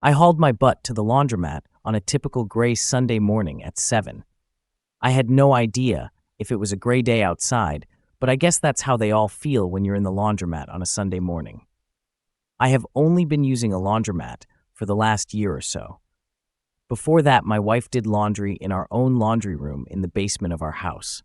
I hauled my butt to the laundromat on a typical gray Sunday morning at 7. I had no idea if it was a gray day outside, but I guess that's how they all feel when you're in the laundromat on a Sunday morning. I have only been using a laundromat for the last year or so. Before that, my wife did laundry in our own laundry room in the basement of our house.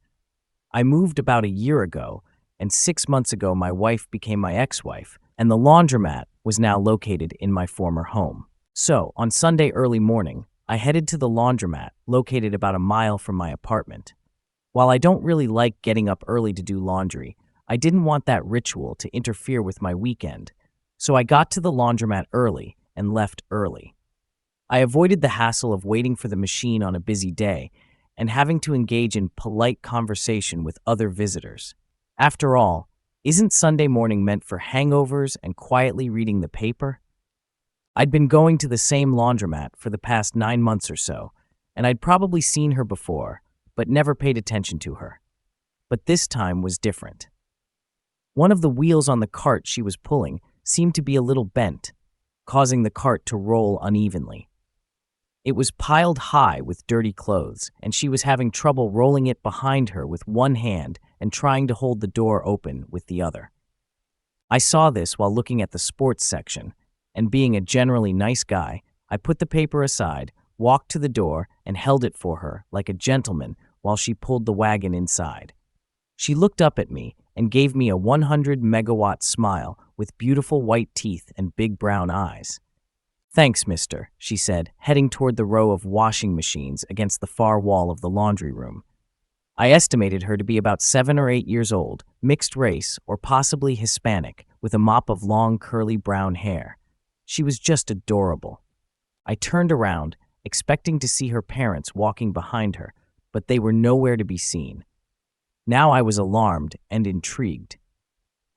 I moved about a year ago, and 6 months ago my wife became my ex-wife, and the laundromat was now located in my former home. So, on Sunday early morning, I headed to the laundromat located about a mile from my apartment. While I don't really like getting up early to do laundry, I didn't want that ritual to interfere with my weekend, so I got to the laundromat early and left early. I avoided the hassle of waiting for the machine on a busy day and having to engage in polite conversation with other visitors. After all, isn't Sunday morning meant for hangovers and quietly reading the paper? I'd been going to the same laundromat for the past 9 months or so, and I'd probably seen her before, but never paid attention to her. But this time was different. One of the wheels on the cart she was pulling seemed to be a little bent, causing the cart to roll unevenly. It was piled high with dirty clothes, and she was having trouble rolling it behind her with one hand and trying to hold the door open with the other. I saw this while looking at the sports section, and being a generally nice guy, I put the paper aside, walked to the door, and held it for her like a gentleman while she pulled the wagon inside. She looked up at me and gave me a 100-megawatt smile with beautiful white teeth and big brown eyes. "Thanks, mister," she said, heading toward the row of washing machines against the far wall of the laundry room. I estimated her to be about 7 or 8 years old, mixed race, or possibly Hispanic, with a mop of long curly brown hair. She was just adorable. I turned around, expecting to see her parents walking behind her, but they were nowhere to be seen. Now I was alarmed and intrigued.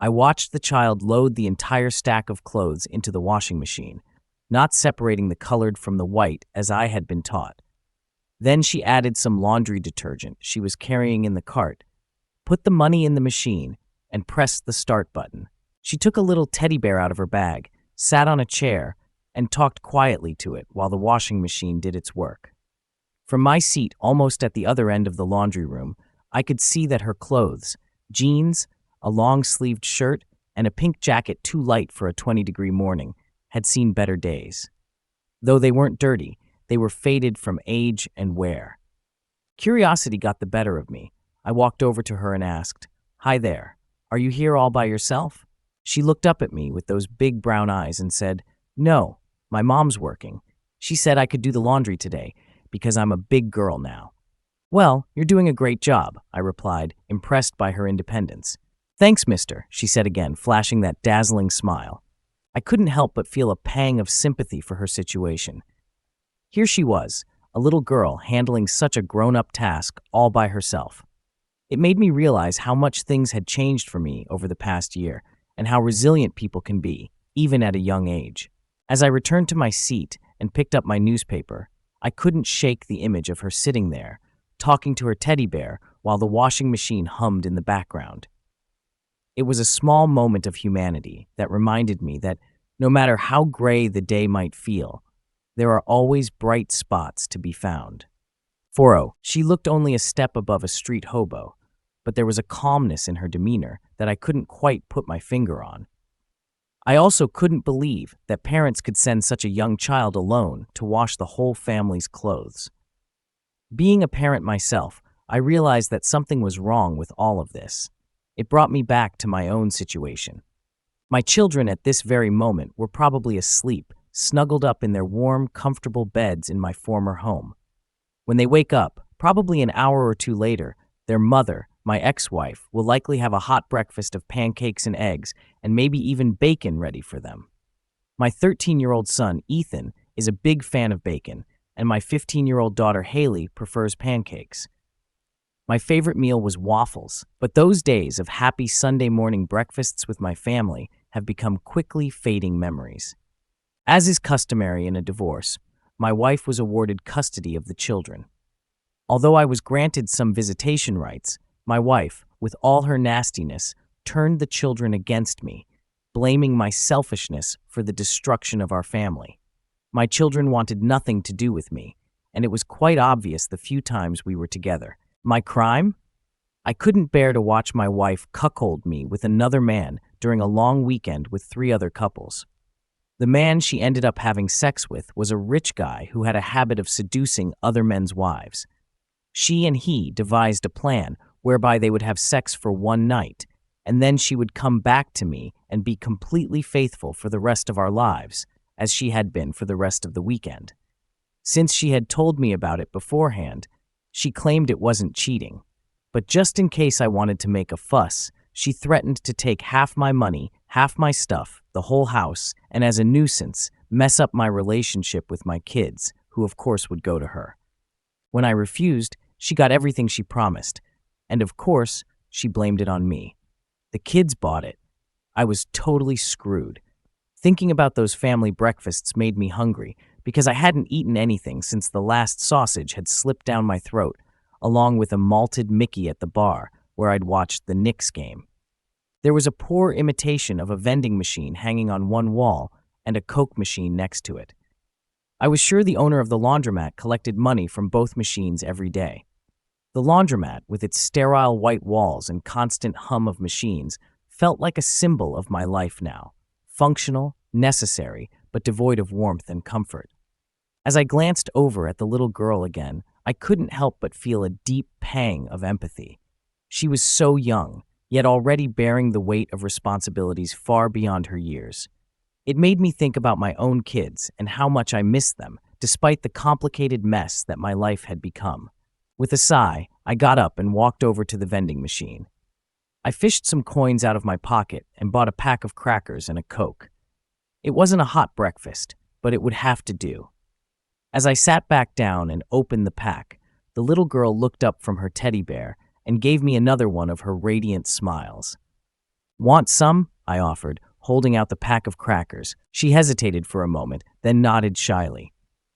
I watched the child load the entire stack of clothes into the washing machine, not separating the colored from the white as I had been taught. Then she added some laundry detergent she was carrying in the cart, put the money in the machine, and pressed the start button. She took a little teddy bear out of her bag, sat on a chair, and talked quietly to it while the washing machine did its work. From my seat almost at the other end of the laundry room, I could see that her clothes, jeans, a long-sleeved shirt, and a pink jacket too light for a 20-degree morning, had seen better days. Though they weren't dirty, they were faded from age and wear. Curiosity got the better of me. I walked over to her and asked, "Hi there, are you here all by yourself?" She looked up at me with those big brown eyes and said, "No, my mom's working. She said I could do the laundry today because I'm a big girl now." "Well, you're doing a great job," I replied, impressed by her independence. "Thanks, mister," she said again, flashing that dazzling smile. I couldn't help but feel a pang of sympathy for her situation. Here she was, a little girl handling such a grown-up task all by herself. It made me realize how much things had changed for me over the past year and how resilient people can be, even at a young age. As I returned to my seat and picked up my newspaper, I couldn't shake the image of her sitting there, talking to her teddy bear while the washing machine hummed in the background. It was a small moment of humanity that reminded me that no matter how gray the day might feel, there are always bright spots to be found. 4. She looked only a step above a street hobo, but there was a calmness in her demeanor that I couldn't quite put my finger on. I also couldn't believe that parents could send such a young child alone to wash the whole family's clothes. Being a parent myself, I realized that something was wrong with all of this. It brought me back to my own situation. My children at this very moment were probably asleep, snuggled up in their warm, comfortable beds in my former home. When they wake up, probably an hour or two later, their mother, my ex-wife, will likely have a hot breakfast of pancakes and eggs and maybe even bacon ready for them. My 13-year-old son, Ethan, is a big fan of bacon, and my 15-year-old daughter, Haley, prefers pancakes. My favorite meal was waffles, but those days of happy Sunday morning breakfasts with my family have become quickly fading memories. As is customary in a divorce, my wife was awarded custody of the children. Although I was granted some visitation rights, my wife, with all her nastiness, turned the children against me, blaming my selfishness for the destruction of our family. My children wanted nothing to do with me, and it was quite obvious the few times we were together. My crime? I couldn't bear to watch my wife cuckold me with another man during a long weekend with 3 other couples. The man she ended up having sex with was a rich guy who had a habit of seducing other men's wives. She and he devised a plan whereby they would have sex for one night, and then she would come back to me and be completely faithful for the rest of our lives, as she had been for the rest of the weekend. Since she had told me about it beforehand, she claimed it wasn't cheating. But just in case I wanted to make a fuss, she threatened to take half my money, half my stuff, the whole house, and as a nuisance, mess up my relationship with my kids, who of course would go to her. When I refused, she got everything she promised, and of course, she blamed it on me. The kids bought it. I was totally screwed. Thinking about those family breakfasts made me hungry because I hadn't eaten anything since the last sausage had slipped down my throat, along with a malted Mickey at the bar where I'd watched the Knicks game. There was a poor imitation of a vending machine hanging on one wall and a Coke machine next to it. I was sure the owner of the laundromat collected money from both machines every day. The laundromat, with its sterile white walls and constant hum of machines, felt like a symbol of my life now. Functional, necessary, but devoid of warmth and comfort. As I glanced over at the little girl again, I couldn't help but feel a deep pang of empathy. She was so young, yet already bearing the weight of responsibilities far beyond her years. It made me think about my own kids and how much I missed them, despite the complicated mess that my life had become. With a sigh, I got up and walked over to the vending machine. I fished some coins out of my pocket and bought a pack of crackers and a Coke. It wasn't a hot breakfast, but it would have to do. As I sat back down and opened the pack, the little girl looked up from her teddy bear and gave me another one of her radiant smiles. "Want some?" I offered, holding out the pack of crackers. She hesitated for a moment, then nodded shyly.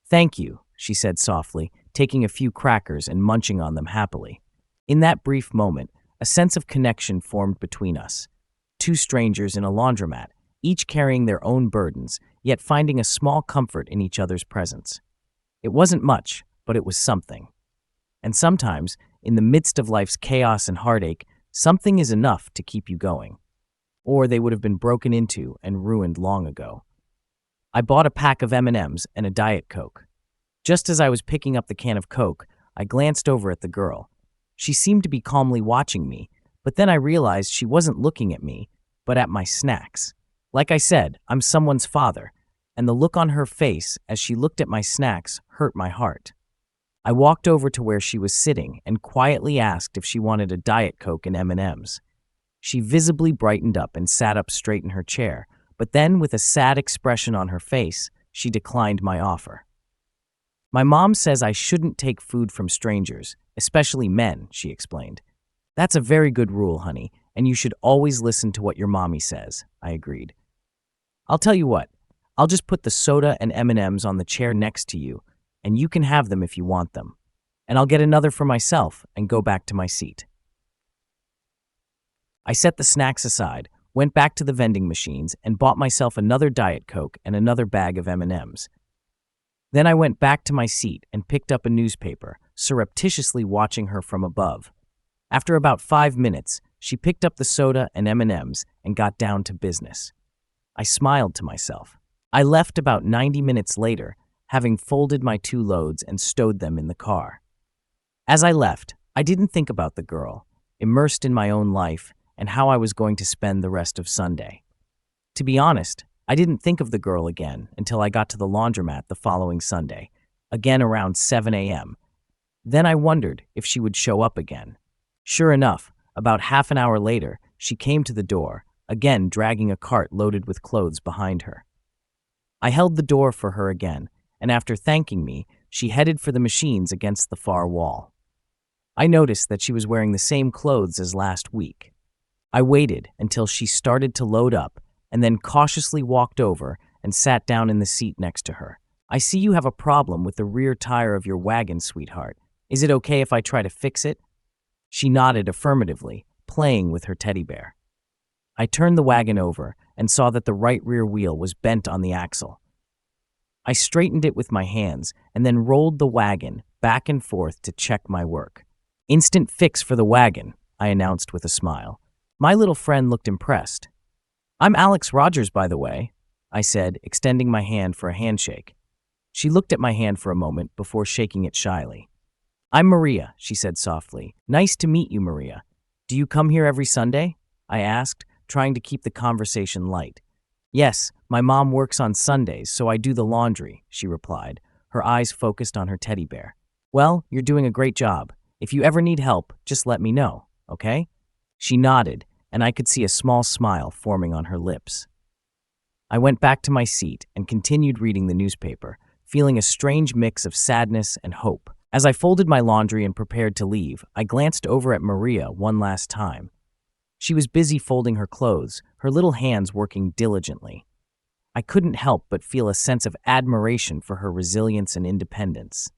"Thank you," she said softly, taking a few crackers and munching on them happily. In that brief moment, a sense of connection formed between us. Two strangers in a laundromat, each carrying their own burdens, yet finding a small comfort in each other's presence. It wasn't much, but it was something. And sometimes, in the midst of life's chaos and heartache, something is enough to keep you going. Or they would have been broken into and ruined long ago. I bought a pack of M&Ms and a Diet Coke. Just as I was picking up the can of Coke, I glanced over at the girl. She seemed to be calmly watching me, but then I realized she wasn't looking at me, but at my snacks. Like I said, I'm someone's father, and the look on her face as she looked at my snacks hurt my heart. I walked over to where she was sitting and quietly asked if she wanted a Diet Coke and M&Ms. She visibly brightened up and sat up straight in her chair, but then with a sad expression on her face, she declined my offer. "My mom says I shouldn't take food from strangers, especially men," she explained. "That's a very good rule, honey, and you should always listen to what your mommy says," I agreed. "I'll tell you what, I'll just put the soda and M&Ms on the chair next to you, and you can have them if you want them. And I'll get another for myself and go back to my seat." I set the snacks aside, went back to the vending machines, and bought myself another Diet Coke and another bag of M&Ms. Then I went back to my seat and picked up a newspaper, surreptitiously watching her from above. After about 5 minutes, she picked up the soda and M&Ms and got down to business. I smiled to myself. I left about 90 minutes later, having folded my 2 loads and stowed them in the car. As I left, I didn't think about the girl, immersed in my own life and how I was going to spend the rest of Sunday. To be honest, I didn't think of the girl again until I got to the laundromat the following Sunday, again around 7 a.m. Then I wondered if she would show up again. Sure enough, about half an hour later, she came to the door, again dragging a cart loaded with clothes behind her. I held the door for her again, and after thanking me, she headed for the machines against the far wall. I noticed that she was wearing the same clothes as last week. I waited until she started to load up, and then cautiously walked over and sat down in the seat next to her. "I see you have a problem with the rear tire of your wagon, sweetheart. Is it okay if I try to fix it?" She nodded affirmatively, playing with her teddy bear. I turned the wagon over and saw that the right rear wheel was bent on the axle. I straightened it with my hands and then rolled the wagon back and forth to check my work. "Instant fix for the wagon," I announced with a smile. My little friend looked impressed. "I'm Alex Rogers, by the way," I said, extending my hand for a handshake. She looked at my hand for a moment before shaking it shyly. "I'm Maria," she said softly. "Nice to meet you, Maria. Do you come here every Sunday?" I asked, trying to keep the conversation light. "Yes, my mom works on Sundays, so I do the laundry," she replied, her eyes focused on her teddy bear. "Well, you're doing a great job. If you ever need help, just let me know, okay?" She nodded, and I could see a small smile forming on her lips. I went back to my seat and continued reading the newspaper, feeling a strange mix of sadness and hope. As I folded my laundry and prepared to leave, I glanced over at Maria one last time. She was busy folding her clothes, her little hands working diligently. I couldn't help but feel a sense of admiration for her resilience and independence.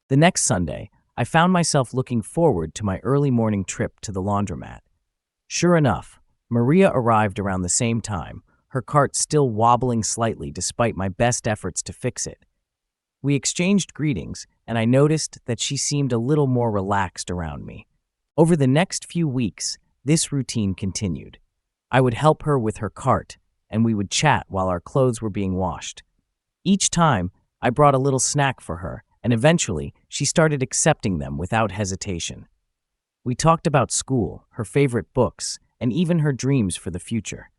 The next Sunday, I found myself looking forward to my early morning trip to the laundromat. Sure enough, Maria arrived around the same time, her cart still wobbling slightly despite my best efforts to fix it. We exchanged greetings, and I noticed that she seemed a little more relaxed around me. Over the next few weeks, this routine continued. I would help her with her cart, and we would chat while our clothes were being washed. Each time, I brought a little snack for her, and eventually, she started accepting them without hesitation. We talked about school, her favorite books, and even her dreams for the future.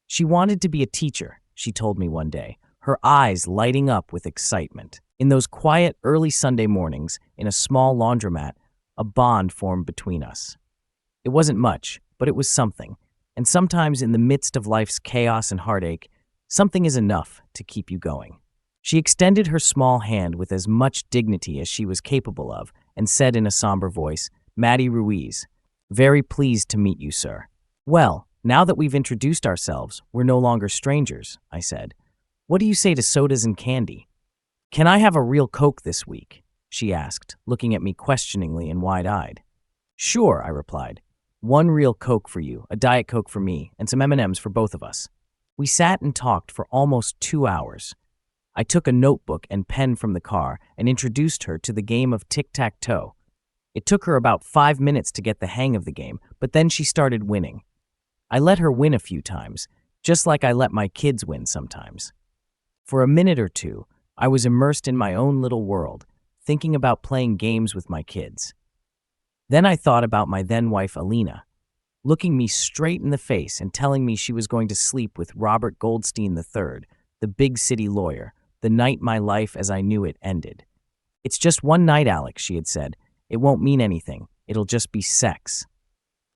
She wanted to be a teacher, she told me one day, her eyes lighting up with excitement. In those quiet, early Sunday mornings, in a small laundromat, a bond formed between us. It wasn't much, but it was something, and sometimes in the midst of life's chaos and heartache, something is enough to keep you going. She extended her small hand with as much dignity as she was capable of and said in a somber voice, "Maddie Ruiz, very pleased to meet you, sir." "Well, now that we've introduced ourselves, we're no longer strangers," I said. "What do you say to sodas and candy?" "Can I have a real Coke this week?" she asked, looking at me questioningly and wide-eyed. "Sure," I replied. "One real Coke for you, a Diet Coke for me, and some M&Ms for both of us." We sat and talked for almost 2 hours. I took a notebook and pen from the car and introduced her to the game of tic-tac-toe. It took her about 5 minutes to get the hang of the game, but then she started winning. I let her win a few times, just like I let my kids win sometimes. For a minute or two, I was immersed in my own little world, thinking about playing games with my kids. Then I thought about my then-wife Alina, looking me straight in the face and telling me she was going to sleep with Robert Goldstein III, the big city lawyer, the night my life as I knew it ended. "It's just one night, Alex," she had said. "It won't mean anything. It'll just be sex."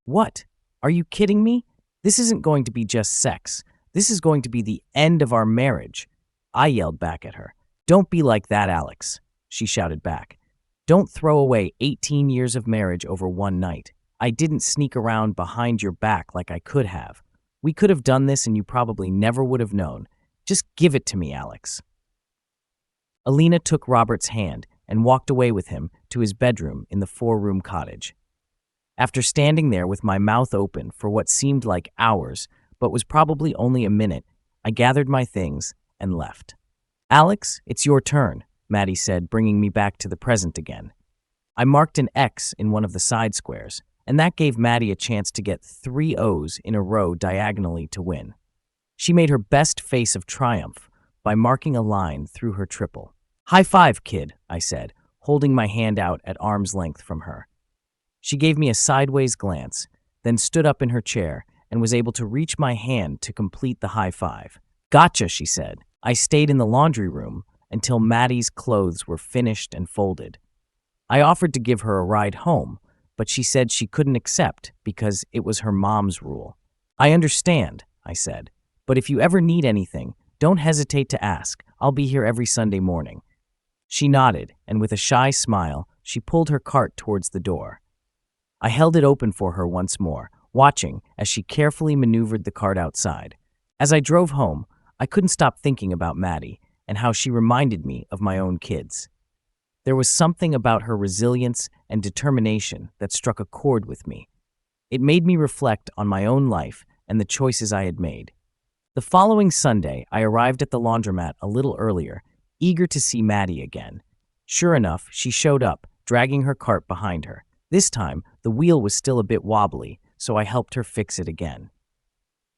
"What? Are you kidding me? This isn't going to be just sex. This is going to be the end of our marriage," I yelled back at her. "Don't be like that, Alex," she shouted back. "Don't throw away 18 years of marriage over one night. I didn't sneak around behind your back like I could have. We could have done this and you probably never would have known. Just give it to me, Alex." Alina took Robert's hand and walked away with him to his bedroom in the 4-room cottage. After standing there with my mouth open for what seemed like hours, but was probably only a minute, I gathered my things and left. "Alex, it's your turn," Maddie said, bringing me back to the present again. I marked an X in one of the side squares, and that gave Maddie a chance to get 3 O's in a row diagonally to win. She made her best face of triumph by marking a line through her triple. "High five, kid," I said, holding my hand out at arm's length from her. She gave me a sideways glance, then stood up in her chair and was able to reach my hand to complete the high five. "Gotcha," she said. I stayed in the laundry room until Maddie's clothes were finished and folded. I offered to give her a ride home, but she said she couldn't accept because it was her mom's rule. "I understand," I said, "but if you ever need anything, don't hesitate to ask. I'll be here every Sunday morning." She nodded, and with a shy smile, she pulled her cart towards the door. I held it open for her once more, watching as she carefully maneuvered the cart outside. As I drove home, I couldn't stop thinking about Maddie and how she reminded me of my own kids. There was something about her resilience and determination that struck a chord with me. It made me reflect on my own life and the choices I had made. The following Sunday, I arrived at the laundromat a little earlier, eager to see Maddie again. Sure enough, she showed up, dragging her cart behind her. This time, the wheel was still a bit wobbly, so I helped her fix it again.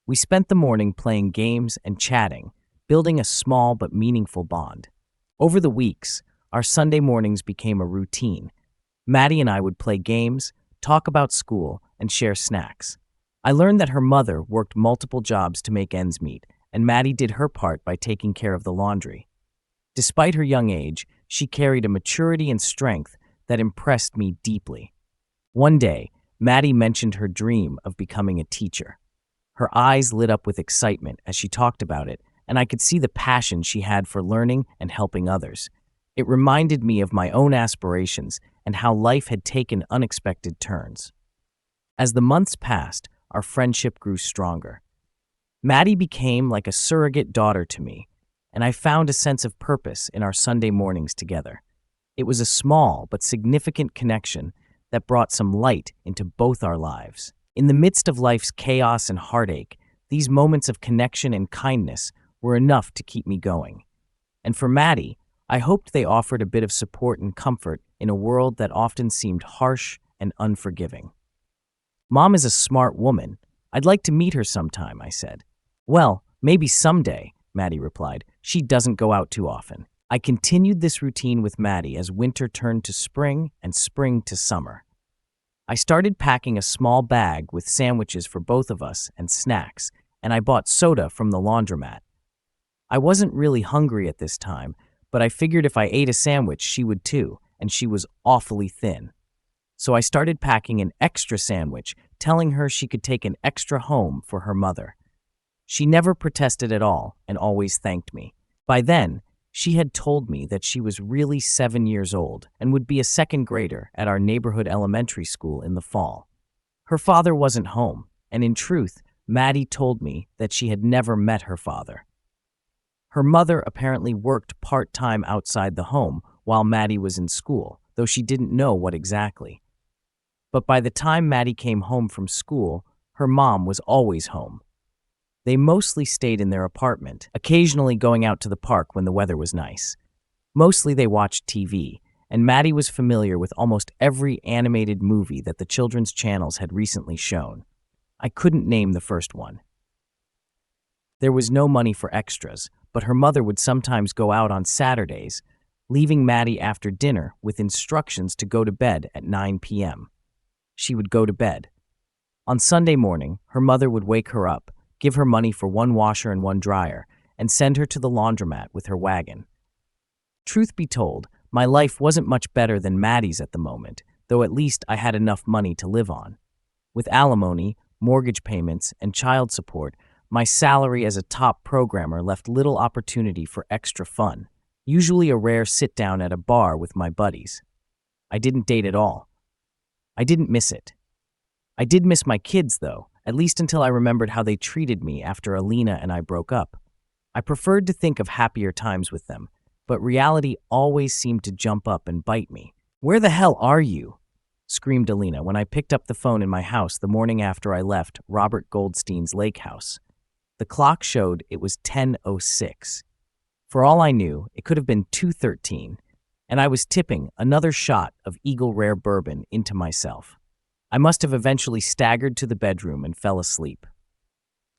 We spent the morning playing games and chatting, building a small but meaningful bond. Over the weeks, our Sunday mornings became a routine. Maddie and I would play games, talk about school, and share snacks. I learned that her mother worked multiple jobs to make ends meet, and Maddie did her part by taking care of the laundry. Despite her young age, she carried a maturity and strength that impressed me deeply. One day, Maddie mentioned her dream of becoming a teacher. Her eyes lit up with excitement as she talked about it, and I could see the passion she had for learning and helping others. It reminded me of my own aspirations and how life had taken unexpected turns. As the months passed, our friendship grew stronger. Maddie became like a surrogate daughter to me, and I found a sense of purpose in our Sunday mornings together. It was a small but significant connection that brought some light into both our lives. In the midst of life's chaos and heartache, these moments of connection and kindness were enough to keep me going. And for Maddie, I hoped they offered a bit of support and comfort in a world that often seemed harsh and unforgiving. "Mom is a smart woman. I'd like to meet her sometime," I said. "Well, maybe someday," Maddie replied. "She doesn't go out too often." I continued this routine with Maddie as winter turned to spring and spring to summer. I started packing a small bag with sandwiches for both of us and snacks, and I bought soda from the laundromat. I wasn't really hungry at this time, but I figured if I ate a sandwich, she would too, and she was awfully thin. So I started packing an extra sandwich, telling her she could take an extra home for her mother. She never protested at all and always thanked me. By then, she had told me that she was really 7 years old and would be a second grader at our neighborhood elementary school in the fall. Her father wasn't home, and in truth, Maddie told me that she had never met her father. Her mother apparently worked part-time outside the home while Maddie was in school, though she didn't know what exactly. But by the time Maddie came home from school, her mom was always home. They mostly stayed in their apartment, occasionally going out to the park when the weather was nice. Mostly they watched TV, and Maddie was familiar with almost every animated movie that the children's channels had recently shown. I couldn't name the first one. There was no money for extras, but her mother would sometimes go out on Saturdays, leaving Maddie after dinner with instructions to go to bed at 9 p.m. She would go to bed. On Sunday morning, her mother would wake her up, give her money for one washer and one dryer, and send her to the laundromat with her wagon. Truth be told, my life wasn't much better than Maddie's at the moment, though at least I had enough money to live on. With alimony, mortgage payments, and child support, my salary as a top programmer left little opportunity for extra fun, usually a rare sit-down at a bar with my buddies. I didn't date at all. I didn't miss it. I did miss my kids, though, at least until I remembered how they treated me after Alina and I broke up. I preferred to think of happier times with them, but reality always seemed to jump up and bite me. "Where the hell are you?" screamed Alina when I picked up the phone in my house the morning after I left Robert Goldstein's lake house. The clock showed it was 10:06. For all I knew, it could have been 2:13, and I was tipping another shot of Eagle Rare bourbon into myself. I must have eventually staggered to the bedroom and fell asleep.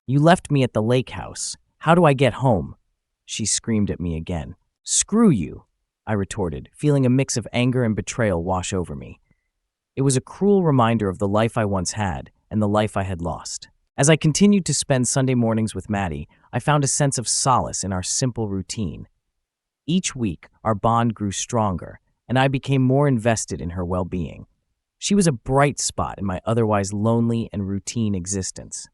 "You left me at the lake house. How do I get home?" she screamed at me again. "Screw you," I retorted, feeling a mix of anger and betrayal wash over me. It was a cruel reminder of the life I once had and the life I had lost. As I continued to spend Sunday mornings with Maddie, I found a sense of solace in our simple routine. Each week, our bond grew stronger, and I became more invested in her well-being. She was a bright spot in my otherwise lonely and routine existence.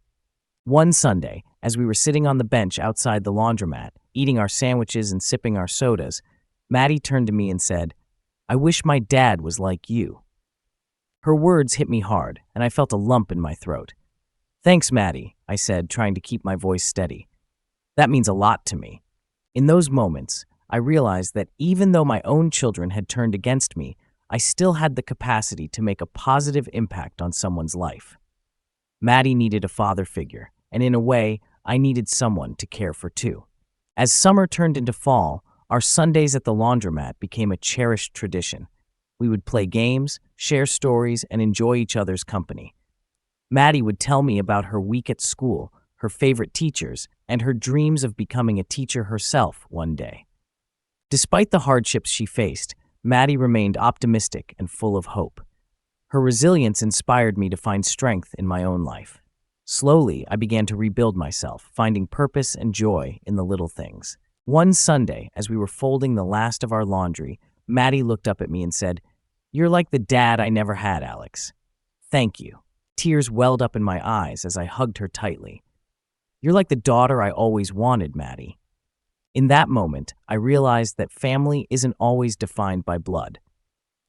One Sunday, as we were sitting on the bench outside the laundromat, eating our sandwiches and sipping our sodas, Maddie turned to me and said, "I wish my dad was like you." Her words hit me hard, and I felt a lump in my throat. "Thanks, Maddie," I said, trying to keep my voice steady. "That means a lot to me." In those moments, I realized that even though my own children had turned against me, I still had the capacity to make a positive impact on someone's life. Maddie needed a father figure, and in a way, I needed someone to care for too. As summer turned into fall, our Sundays at the laundromat became a cherished tradition. We would play games, share stories, and enjoy each other's company. Maddie would tell me about her week at school, her favorite teachers, and her dreams of becoming a teacher herself one day. Despite the hardships she faced, Maddie remained optimistic and full of hope. Her resilience inspired me to find strength in my own life. Slowly, I began to rebuild myself, finding purpose and joy in the little things. One Sunday, as we were folding the last of our laundry, Maddie looked up at me and said, "You're like the dad I never had, Alex." "Thank you." Tears welled up in my eyes as I hugged her tightly. "You're like the daughter I always wanted, Maddie." In that moment, I realized that family isn't always defined by blood.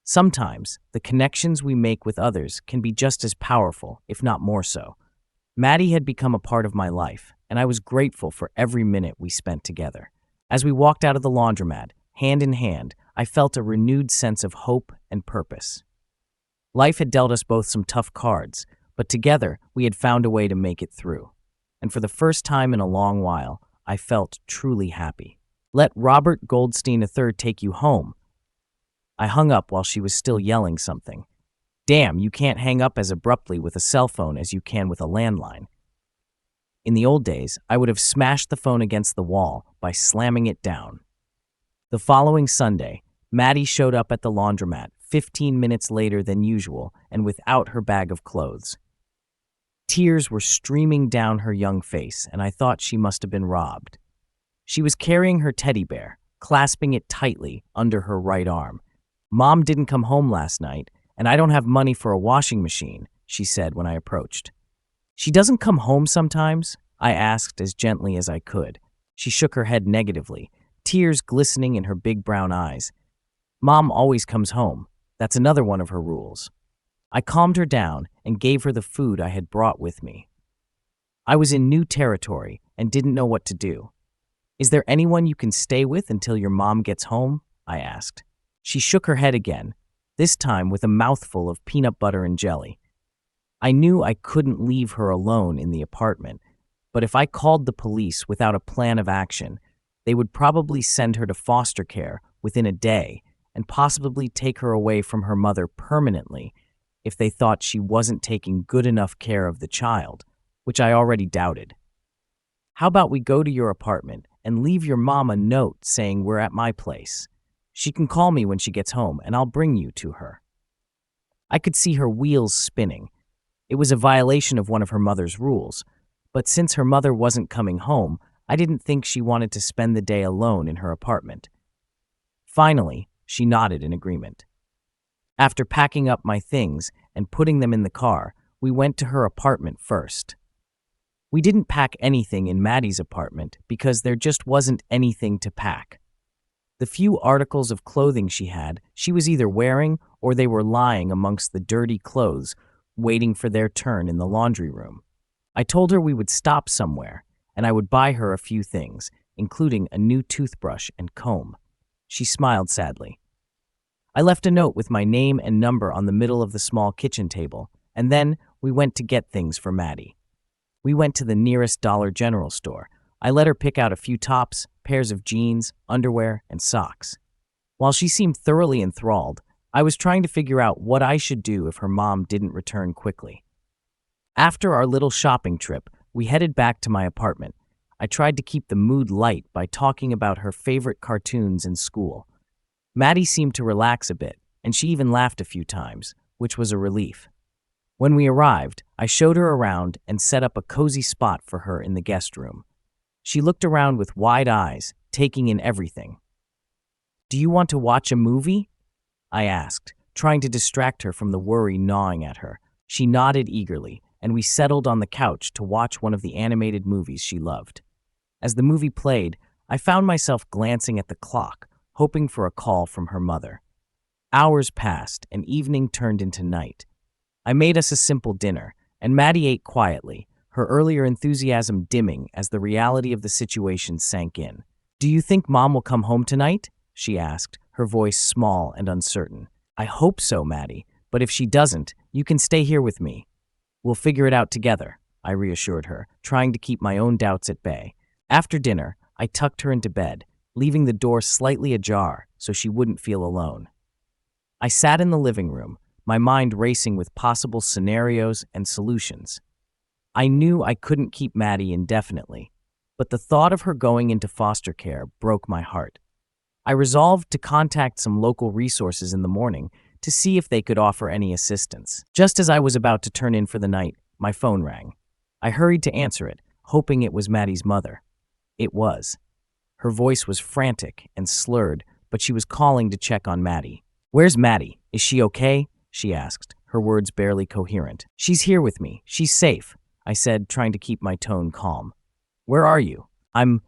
Sometimes, the connections we make with others can be just as powerful, if not more so. Maddie had become a part of my life, and I was grateful for every minute we spent together. As we walked out of the laundromat, hand in hand, I felt a renewed sense of hope and purpose. Life had dealt us both some tough cards, but together we had found a way to make it through. And for the first time in a long while, I felt truly happy. "Let Robert Goldstein III take you home." I hung up while she was still yelling something. Damn, you can't hang up as abruptly with a cell phone as you can with a landline. In the old days, I would have smashed the phone against the wall by slamming it down. The following Sunday, Maddie showed up at the laundromat 15 minutes later than usual and without her bag of clothes. Tears were streaming down her young face, and I thought she must have been robbed. She was carrying her teddy bear, clasping it tightly under her right arm. "Mom didn't come home last night, and I don't have money for a washing machine," she said when I approached. "She doesn't come home sometimes?" I asked as gently as I could. She shook her head negatively, tears glistening in her big brown eyes. "Mom always comes home. That's another one of her rules." I calmed her down and gave her the food I had brought with me. I was in new territory and didn't know what to do. "Is there anyone you can stay with until your mom gets home?" I asked. She shook her head again, this time with a mouthful of peanut butter and jelly. I knew I couldn't leave her alone in the apartment, but if I called the police without a plan of action, they would probably send her to foster care within a day and possibly take her away from her mother permanently if they thought she wasn't taking good enough care of the child, which I already doubted. "How about we go to your apartment and leave your mom a note saying we're at my place? She can call me when she gets home and I'll bring you to her." I could see her wheels spinning. It was a violation of one of her mother's rules, but since her mother wasn't coming home, I didn't think she wanted to spend the day alone in her apartment. Finally, she nodded in agreement. After packing up my things and putting them in the car, we went to her apartment first. We didn't pack anything in Maddie's apartment because there just wasn't anything to pack. The few articles of clothing she had, she was either wearing or they were lying amongst the dirty clothes, waiting for their turn in the laundry room. I told her we would stop somewhere, and I would buy her a few things, including a new toothbrush and comb. She smiled sadly. I left a note with my name and number on the middle of the small kitchen table, and then we went to get things for Maddie. We went to the nearest Dollar General store. I let her pick out a few tops, pairs of jeans, underwear, and socks. While she seemed thoroughly enthralled, I was trying to figure out what I should do if her mom didn't return quickly. After our little shopping trip, we headed back to my apartment. I tried to keep the mood light by talking about her favorite cartoons in school. Maddie seemed to relax a bit, and she even laughed a few times, which was a relief. When we arrived, I showed her around and set up a cozy spot for her in the guest room. She looked around with wide eyes, taking in everything. "Do you want to watch a movie?" I asked, trying to distract her from the worry gnawing at her. She nodded eagerly, and we settled on the couch to watch one of the animated movies she loved. As the movie played, I found myself glancing at the clock, hoping for a call from her mother. Hours passed, and evening turned into night. I made us a simple dinner, and Maddie ate quietly, her earlier enthusiasm dimming as the reality of the situation sank in. "Do you think Mom will come home tonight?" she asked, her voice small and uncertain. "I hope so, Maddie, but if she doesn't, you can stay here with me. We'll figure it out together," I reassured her, trying to keep my own doubts at bay. After dinner, I tucked her into bed, leaving the door slightly ajar so she wouldn't feel alone. I sat in the living room, my mind racing with possible scenarios and solutions. I knew I couldn't keep Maddie indefinitely, but the thought of her going into foster care broke my heart. I resolved to contact some local resources in the morning to see if they could offer any assistance. Just as I was about to turn in for the night, my phone rang. I hurried to answer it, hoping it was Maddie's mother. It was. Her voice was frantic and slurred, but she was calling to check on Maddie. "Where's Maddie? Is she okay?" she asked, her words barely coherent. "She's here with me. She's safe," I said, trying to keep my tone calm. "Where are you?" I'm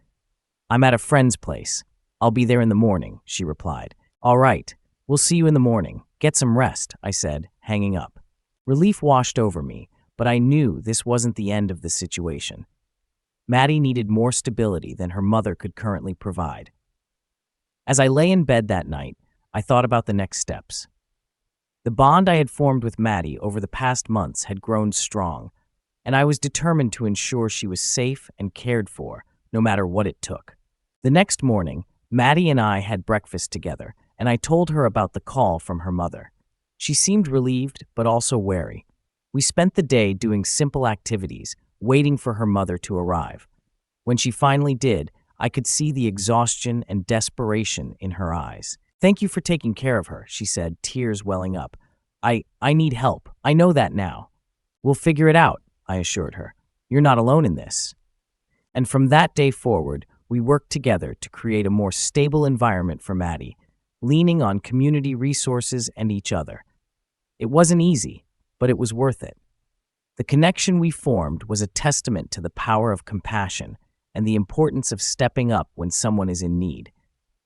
at a friend's place. I'll be there in the morning," she replied. "All right, we'll see you in the morning. Get some rest," I said, hanging up. Relief washed over me, but I knew this wasn't the end of the situation. Maddie needed more stability than her mother could currently provide. As I lay in bed that night, I thought about the next steps. The bond I had formed with Maddie over the past months had grown strong, and I was determined to ensure she was safe and cared for, no matter what it took. The next morning, Maddie and I had breakfast together, and I told her about the call from her mother. She seemed relieved, but also wary. We spent the day doing simple activities, waiting for her mother to arrive. When she finally did, I could see the exhaustion and desperation in her eyes. "Thank you for taking care of her," she said, tears welling up. I need help. I know that now." "We'll figure it out," I assured her. "You're not alone in this." And from that day forward, we worked together to create a more stable environment for Maddie, leaning on community resources and each other. It wasn't easy, but it was worth it. The connection we formed was a testament to the power of compassion and the importance of stepping up when someone is in need.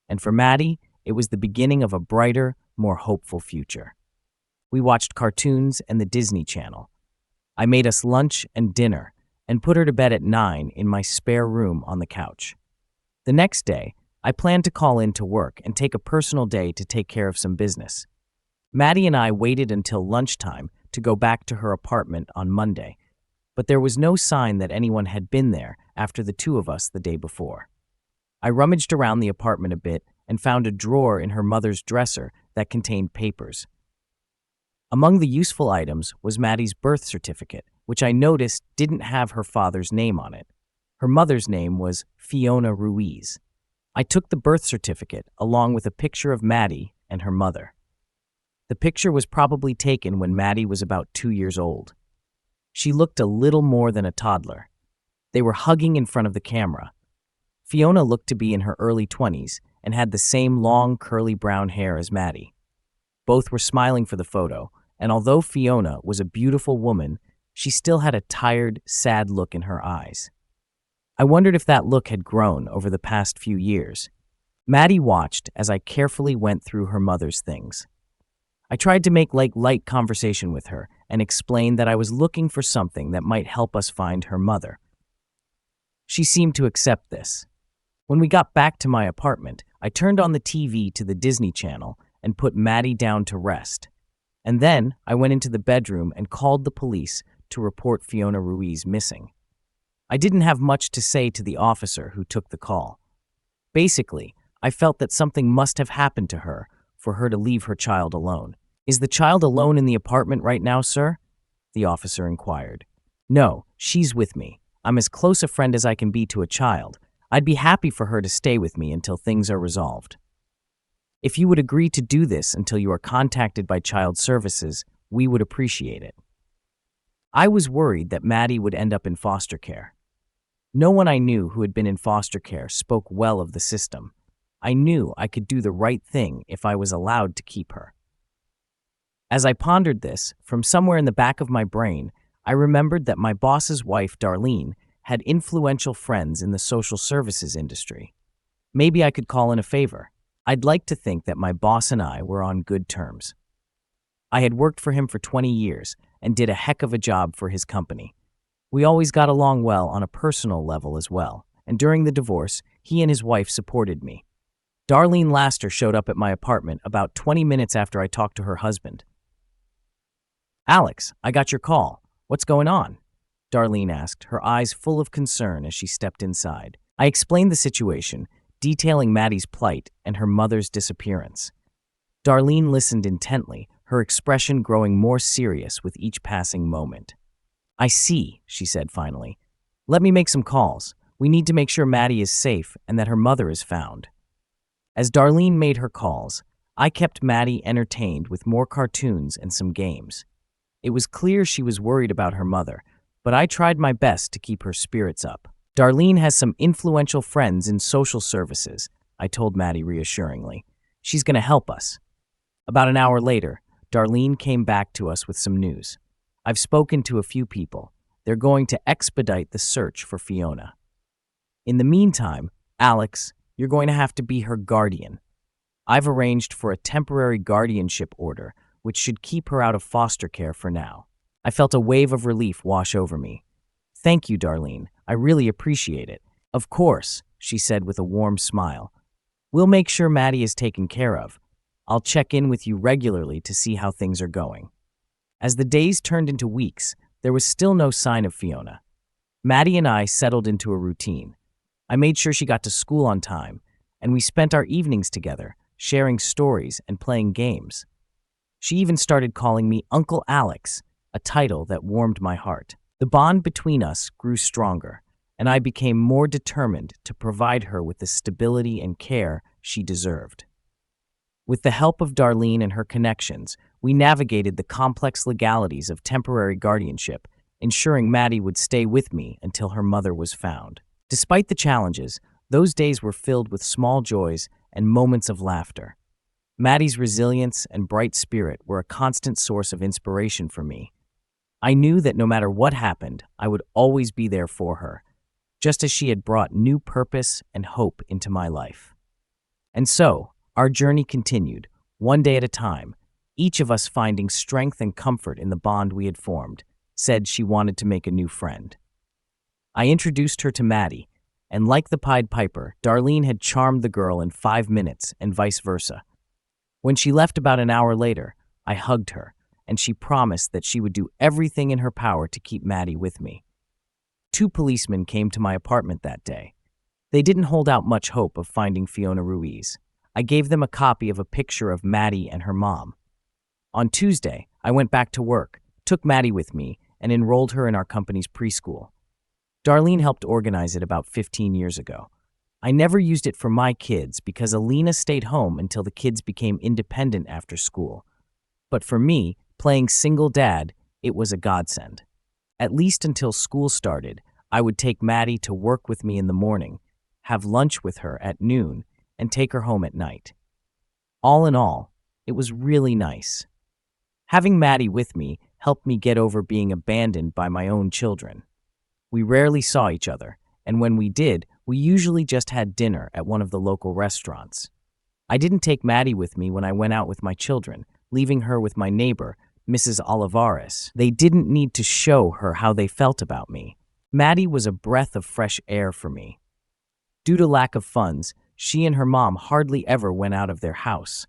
And for Maddie, it was the beginning of a brighter, more hopeful future. We watched cartoons and the Disney Channel. I made us lunch and dinner and put her to bed at 9 in my spare room on the couch. The next day, I planned to call in to work and take a personal day to take care of some business. Maddie and I waited until lunchtime to go back to her apartment on Monday, but there was no sign that anyone had been there after the two of us the day before. I rummaged around the apartment a bit and found a drawer in her mother's dresser that contained papers. Among the useful items was Maddie's birth certificate, which I noticed didn't have her father's name on it. Her mother's name was Fiona Ruiz. I took the birth certificate along with a picture of Maddie and her mother. The picture was probably taken when Maddie was about 2 years old. She looked a little more than a toddler. They were hugging in front of the camera. Fiona looked to be in her early 20s and had the same long, curly brown hair as Maddie. Both were smiling for the photo, and although Fiona was a beautiful woman, she still had a tired, sad look in her eyes. I wondered if that look had grown over the past few years. Maddie watched as I carefully went through her mother's things. I tried to make light conversation with her and explained that I was looking for something that might help us find her mother. She seemed to accept this. When we got back to my apartment, I turned on the TV to the Disney Channel and put Maddie down to rest. And then I went into the bedroom and called the police to report Fiona Ruiz missing. I didn't have much to say to the officer who took the call. Basically, I felt that something must have happened to her for her to leave her child alone. "Is the child alone in the apartment right now, sir?" the officer inquired. "No, she's with me. I'm as close a friend as I can be to a child. I'd be happy for her to stay with me until things are resolved. If you would agree to do this until you are contacted by Child Services, we would appreciate it." I was worried that Maddie would end up in foster care. No one I knew who had been in foster care spoke well of the system. I knew I could do the right thing if I was allowed to keep her. As I pondered this, from somewhere in the back of my brain, I remembered that my boss's wife, Darlene, had influential friends in the social services industry. Maybe I could call in a favor. I'd like to think that my boss and I were on good terms. I had worked for him for 20 years and did a heck of a job for his company. We always got along well on a personal level as well, and during the divorce, he and his wife supported me. Darlene Laster showed up at my apartment about 20 minutes after I talked to her husband. "Alex, I got your call. What's going on?" Darlene asked, her eyes full of concern as she stepped inside. I explained the situation, detailing Maddie's plight and her mother's disappearance. Darlene listened intently, her expression growing more serious with each passing moment. I see, she said finally. Let me make some calls. We need to make sure Maddie is safe and that her mother is found. As Darlene made her calls, I kept Maddie entertained with more cartoons and some games. It was clear she was worried about her mother, but I tried my best to keep her spirits up. Darlene has some influential friends in social services, I told Maddie reassuringly. She's going to help us. About an hour later, Darlene came back to us with some news. I've spoken to a few people. They're going to expedite the search for Fiona. In the meantime, Alex, you're going to have to be her guardian. I've arranged for a temporary guardianship order, which should keep her out of foster care for now. I felt a wave of relief wash over me. Thank you, Darlene. I really appreciate it. Of course, she said with a warm smile. We'll make sure Maddie is taken care of. I'll check in with you regularly to see how things are going. As the days turned into weeks, there was still no sign of Fiona. Maddie and I settled into a routine. I made sure she got to school on time, and we spent our evenings together, sharing stories and playing games. She even started calling me Uncle Alex, a title that warmed my heart. The bond between us grew stronger, and I became more determined to provide her with the stability and care she deserved. With the help of Darlene and her connections, we navigated the complex legalities of temporary guardianship, ensuring Maddie would stay with me until her mother was found. Despite the challenges, those days were filled with small joys and moments of laughter. Maddie's resilience and bright spirit were a constant source of inspiration for me. I knew that no matter what happened, I would always be there for her, just as she had brought new purpose and hope into my life. And so, our journey continued, one day at a time, each of us finding strength and comfort in the bond we had formed, said she wanted to make a new friend. I introduced her to Maddie, and like the Pied Piper, Darlene had charmed the girl in 5 minutes and vice versa. When she left about an hour later, I hugged her, and she promised that she would do everything in her power to keep Maddie with me. 2 policemen came to my apartment that day. They didn't hold out much hope of finding Fiona Ruiz. I gave them a copy of a picture of Maddie and her mom. On Tuesday, I went back to work, took Maddie with me, and enrolled her in our company's preschool. Darlene helped organize it about 15 years ago. I never used it for my kids because Alina stayed home until the kids became independent after school. But for me, playing single dad, it was a godsend. At least until school started, I would take Maddie to work with me in the morning, have lunch with her at noon, and take her home at night. All in all, it was really nice. Having Maddie with me helped me get over being abandoned by my own children. We rarely saw each other, and when we did, we usually just had dinner at one of the local restaurants. I didn't take Maddie with me when I went out with my children, leaving her with my neighbor, Mrs. Olivares. They didn't need to show her how they felt about me. Maddie was a breath of fresh air for me. Due to lack of funds, she and her mom hardly ever went out of their house.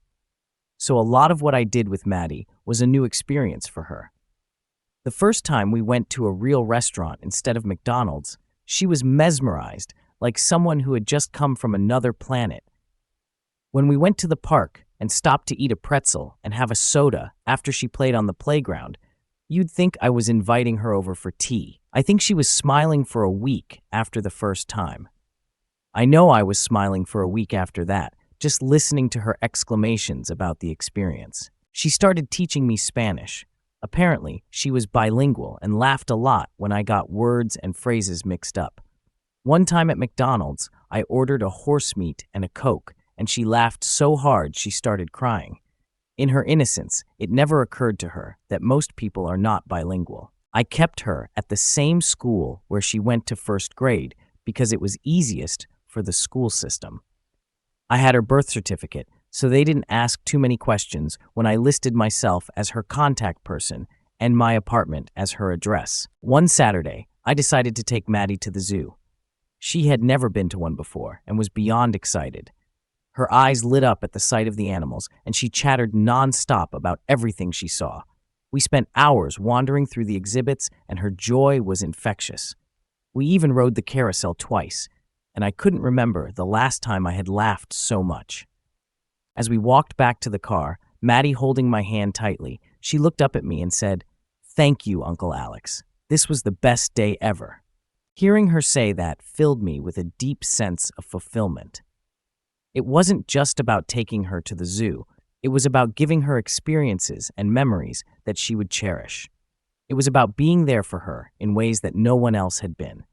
So a lot of what I did with Maddie was a new experience for her. The first time we went to a real restaurant instead of McDonald's, she was mesmerized, like someone who had just come from another planet. When we went to the park and stopped to eat a pretzel and have a soda after she played on the playground, you'd think I was inviting her over for tea. I think she was smiling for a week after the first time. I know I was smiling for a week after that, just listening to her exclamations about the experience. She started teaching me Spanish. Apparently, she was bilingual and laughed a lot when I got words and phrases mixed up. One time at McDonald's, I ordered a horse meat and a Coke, and she laughed so hard she started crying. In her innocence, it never occurred to her that most people are not bilingual. I kept her at the same school where she went to first grade because it was easiest for the school system. I had her birth certificate, so they didn't ask too many questions when I listed myself as her contact person and my apartment as her address. One Saturday, I decided to take Maddie to the zoo. She had never been to one before and was beyond excited. Her eyes lit up at the sight of the animals, and she chattered nonstop about everything she saw. We spent hours wandering through the exhibits, and her joy was infectious. We even rode the carousel twice, and I couldn't remember the last time I had laughed so much. As we walked back to the car, Maddie holding my hand tightly, she looked up at me and said, "Thank you, Uncle Alex. This was the best day ever." Hearing her say that filled me with a deep sense of fulfillment. It wasn't just about taking her to the zoo. It was about giving her experiences and memories that she would cherish. It was about being there for her in ways that no one else had been.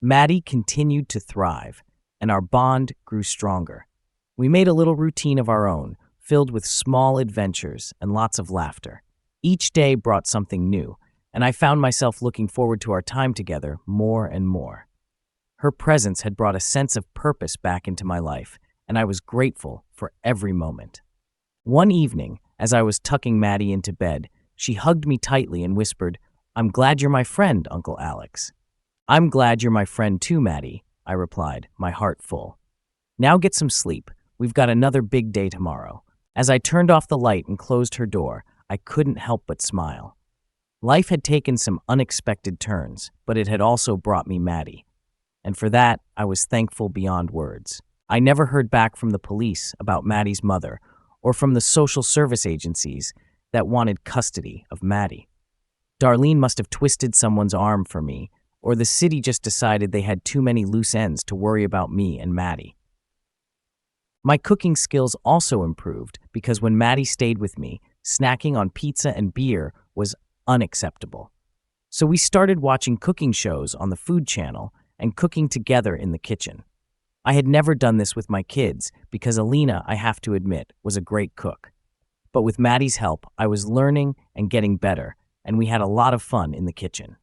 Maddie continued to thrive, and our bond grew stronger. We made a little routine of our own, filled with small adventures and lots of laughter. Each day brought something new, and I found myself looking forward to our time together more and more. Her presence had brought a sense of purpose back into my life, and I was grateful for every moment. One evening, as I was tucking Maddie into bed, she hugged me tightly and whispered, "I'm glad you're my friend, Uncle Alex." "I'm glad you're my friend too, Maddie," I replied, my heart full. "Now get some sleep. We've got another big day tomorrow." As I turned off the light and closed her door, I couldn't help but smile. Life had taken some unexpected turns, but it had also brought me Maddie. And for that, I was thankful beyond words. I never heard back from the police about Maddie's mother or from the social service agencies that wanted custody of Maddie. Darlene must have twisted someone's arm for me, or the city just decided they had too many loose ends to worry about me and Maddie. My cooking skills also improved because when Maddie stayed with me, snacking on pizza and beer was unacceptable. So we started watching cooking shows on the Food Channel and cooking together in the kitchen. I had never done this with my kids because Alina, I have to admit, was a great cook. But with Maddie's help, I was learning and getting better, and we had a lot of fun in the kitchen.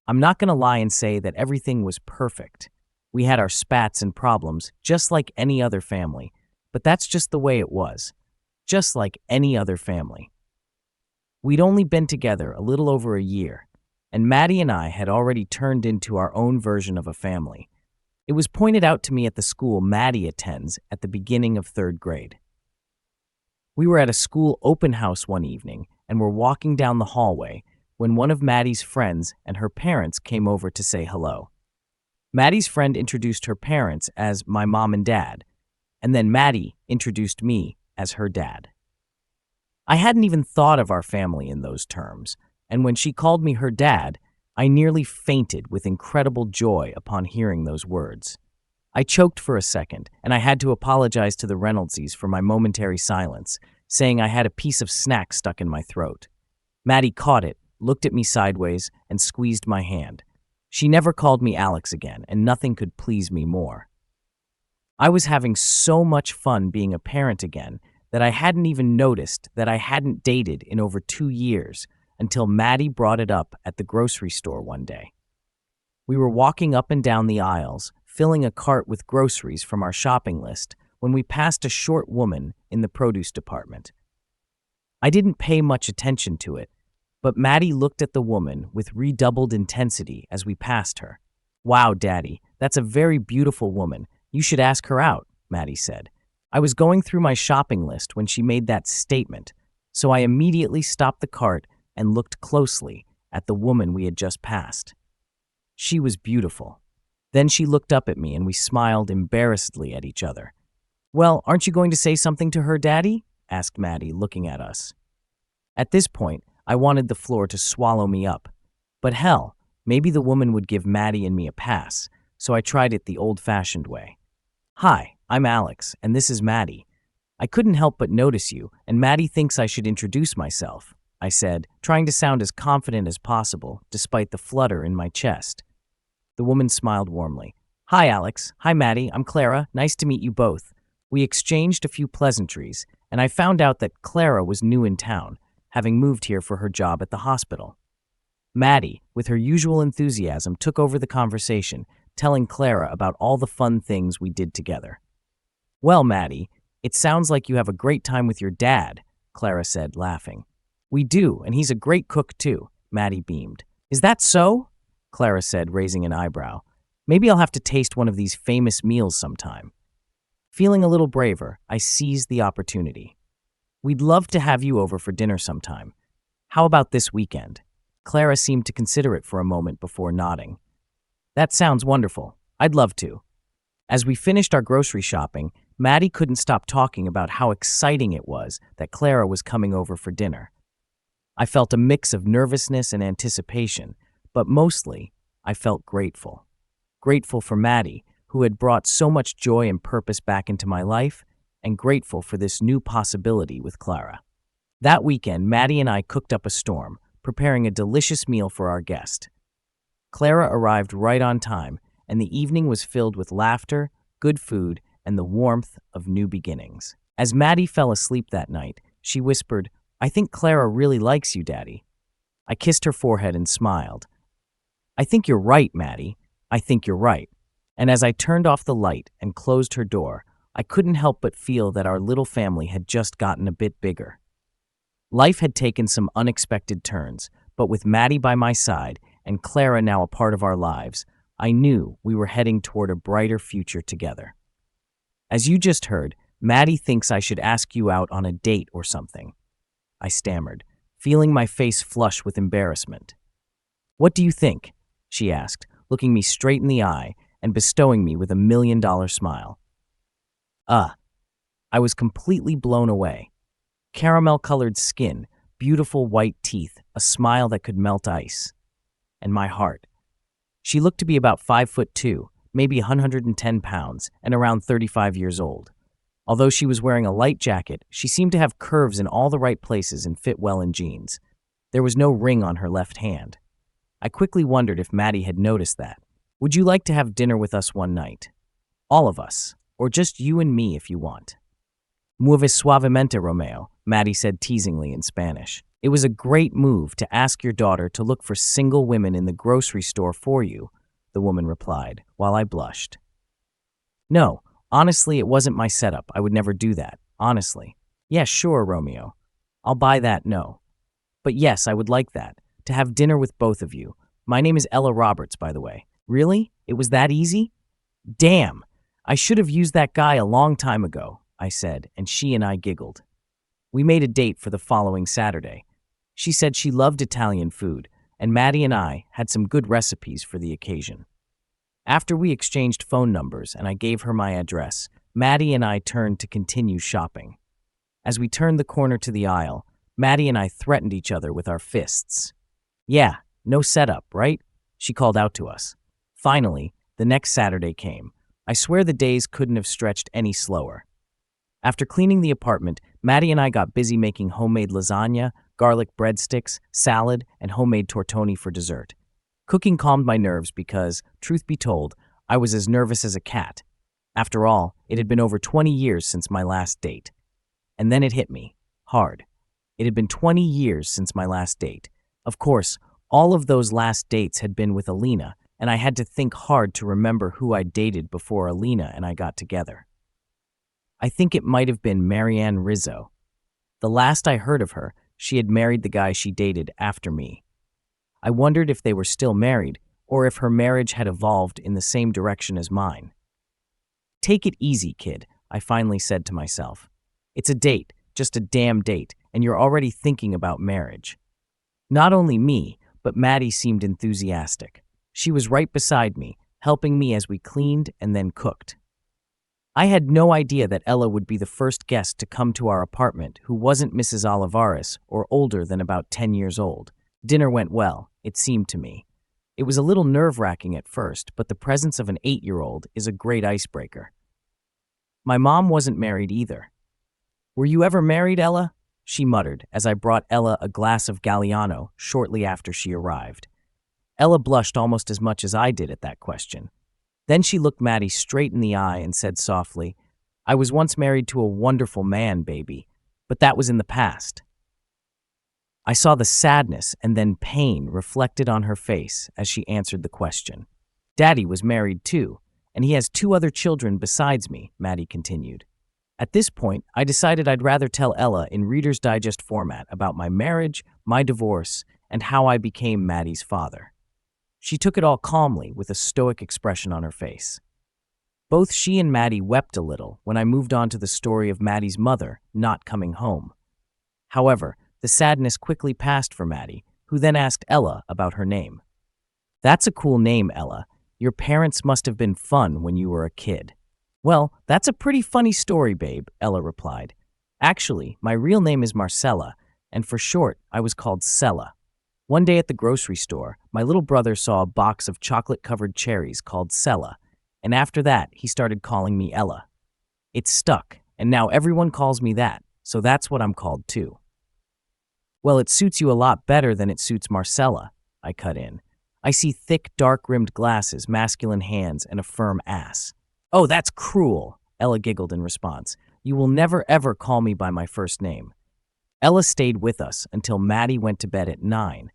I'm not going to lie and say that everything was perfect. We had our spats and problems, just like any other family, but that's just the way it was, just like any other family. We'd only been together a little over a year, and Maddie and I had already turned into our own version of a family. It was pointed out to me at the school Maddie attends at the beginning of 3rd grade. We were at a school open house one evening and were walking down the hallway when one of Maddie's friends and her parents came over to say hello. Maddie's friend introduced her parents as my mom and dad, and then Maddie introduced me as her dad. I hadn't even thought of our family in those terms, and when she called me her dad, I nearly fainted with incredible joy upon hearing those words. I choked for a second, and I had to apologize to the Reynoldses for my momentary silence, saying I had a piece of snack stuck in my throat. Maddie caught it, looked at me sideways, and squeezed my hand. She never called me Alex again, and nothing could please me more. I was having so much fun being a parent again that I hadn't even noticed that I hadn't dated in over 2 years until Maddie brought it up at the grocery store one day. We were walking up and down the aisles, filling a cart with groceries from our shopping list, when we passed a short woman in the produce department. I didn't pay much attention to it, but Maddie looked at the woman with redoubled intensity as we passed her. "Wow, Daddy, that's a very beautiful woman. You should ask her out," Maddie said. I was going through my shopping list when she made that statement, so I immediately stopped the cart and looked closely at the woman we had just passed. She was beautiful. Then she looked up at me and we smiled embarrassedly at each other. "Well, aren't you going to say something to her, Daddy?" asked Maddie, looking at us. At this point, I wanted the floor to swallow me up. But hell, maybe the woman would give Maddie and me a pass, so I tried it the old-fashioned way. "Hi, I'm Alex, and this is Maddie. I couldn't help but notice you, and Maddie thinks I should introduce myself," I said, trying to sound as confident as possible, despite the flutter in my chest. The woman smiled warmly. "Hi, Alex. Hi, Maddie. I'm Clara. Nice to meet you both." We exchanged a few pleasantries, and I found out that Clara was new in town, having moved here for her job at the hospital. Maddie, with her usual enthusiasm, took over the conversation, telling Clara about all the fun things we did together. "Well, Maddie, it sounds like you have a great time with your dad," Clara said, laughing. "We do, and he's a great cook too," Maddie beamed. "Is that so?" Clara said, raising an eyebrow. "Maybe I'll have to taste one of these famous meals sometime." Feeling a little braver, I seized the opportunity. "We'd love to have you over for dinner sometime. How about this weekend? Clara seemed to consider it for a moment before nodding. That sounds wonderful. I'd love to. As we finished our grocery shopping, Maddie couldn't stop talking about how exciting it was that Clara was coming over for dinner. I felt a mix of nervousness and anticipation, but mostly, I felt grateful. Grateful for Maddie, who had brought so much joy and purpose back into my life, and grateful for this new possibility with Clara. That weekend, Maddie and I cooked up a storm, preparing a delicious meal for our guest. Clara arrived right on time, and the evening was filled with laughter, good food, and the warmth of new beginnings. As Maddie fell asleep that night, she whispered, "I think Clara really likes you, Daddy." I kissed her forehead and smiled. "I think you're right, Maddie. I think you're right." And as I turned off the light and closed her door, I couldn't help but feel that our little family had just gotten a bit bigger. Life had taken some unexpected turns, but with Maddie by my side and Clara now a part of our lives, I knew we were heading toward a brighter future together. As you just heard, Maddie thinks I should ask you out on a date or something. I stammered, feeling my face flush with embarrassment. "What do you think?" she asked, looking me straight in the eye and bestowing me with $1,000,000 smile. I was completely blown away. Caramel-colored skin, beautiful white teeth, a smile that could melt ice. And my heart. She looked to be about 5'2", maybe 110 pounds, and around 35 years old. Although she was wearing a light jacket, she seemed to have curves in all the right places and fit well in jeans. There was no ring on her left hand. I quickly wondered if Maddie had noticed that. "Would you like to have dinner with us one night? All of us, or just you and me if you want." "Mueves suavemente, Romeo," Maddie said teasingly in Spanish. "It was a great move to ask your daughter to look for single women in the grocery store for you," the woman replied, while I blushed. "No, honestly, it wasn't my setup. I would never do that, honestly." "Yeah, sure, Romeo. I'll buy that, no. But yes, I would like that, to have dinner with both of you. My name is Ella Roberts, by the way." "Really? It was that easy?" "Damn! I should have used that guy a long time ago," I said, and she and I giggled. We made a date for the following Saturday. She said she loved Italian food, and Maddie and I had some good recipes for the occasion. After we exchanged phone numbers and I gave her my address, Maddie and I turned to continue shopping. As we turned the corner to the aisle, Maddie and I threatened each other with our fists. "Yeah, no setup, right?" she called out to us. Finally, the next Saturday came. I swear the days couldn't have stretched any slower. After cleaning the apartment, Maddie and I got busy making homemade lasagna, garlic breadsticks, salad, and homemade tortoni for dessert. Cooking calmed my nerves because, truth be told, I was as nervous as a cat. After all, it had been over 20 years since my last date. And then it hit me. Hard. It had been 20 years since my last date. Of course, all of those last dates had been with Alina, and I had to think hard to remember who I dated before Alina and I got together. I think it might have been Marianne Rizzo. The last I heard of her, she had married the guy she dated after me. I wondered if they were still married, or if her marriage had evolved in the same direction as mine. "Take it easy, kid," I finally said to myself. "It's a date, just a damn date, and you're already thinking about marriage." Not only me, but Maddie seemed enthusiastic. She was right beside me, helping me as we cleaned and then cooked. I had no idea that Ella would be the first guest to come to our apartment who wasn't Mrs. Olivares or older than about 10 years old. Dinner went well, it seemed to me. It was a little nerve-wracking at first, but the presence of an 8-year-old is a great icebreaker. My mom wasn't married either. "Were you ever married, Ella?" she muttered as I brought Ella a glass of Galliano shortly after she arrived. Ella blushed almost as much as I did at that question. Then she looked Maddie straight in the eye and said softly, "I was once married to a wonderful man, baby, but that was in the past." I saw the sadness and then pain reflected on her face as she answered the question. "Daddy was married too, and he has 2 other children besides me," Maddie continued. At this point, I decided I'd rather tell Ella in Reader's Digest format about my marriage, my divorce, and how I became Maddie's father. She took it all calmly with a stoic expression on her face. Both she and Maddie wept a little when I moved on to the story of Maddie's mother not coming home. However, The sadness quickly passed for Maddie, who then asked Ella about her name. That's a cool name, Ella. Your parents must have been fun when you were a kid. Well, that's a pretty funny story, babe, Ella replied. Actually, my real name is Marcella, and for short, I was called Sella. One day at the grocery store, my little brother saw a box of chocolate-covered cherries called Sella, and after that, he started calling me Ella. It stuck, and now everyone calls me that, so that's what I'm called too. Well, it suits you a lot better than it suits Marcella, I cut in. I see thick, dark-rimmed glasses, masculine hands, and a firm ass. Oh, that's cruel, Ella giggled in response. You will never ever call me by my first name. Ella stayed with us until Maddie went to bed at 9.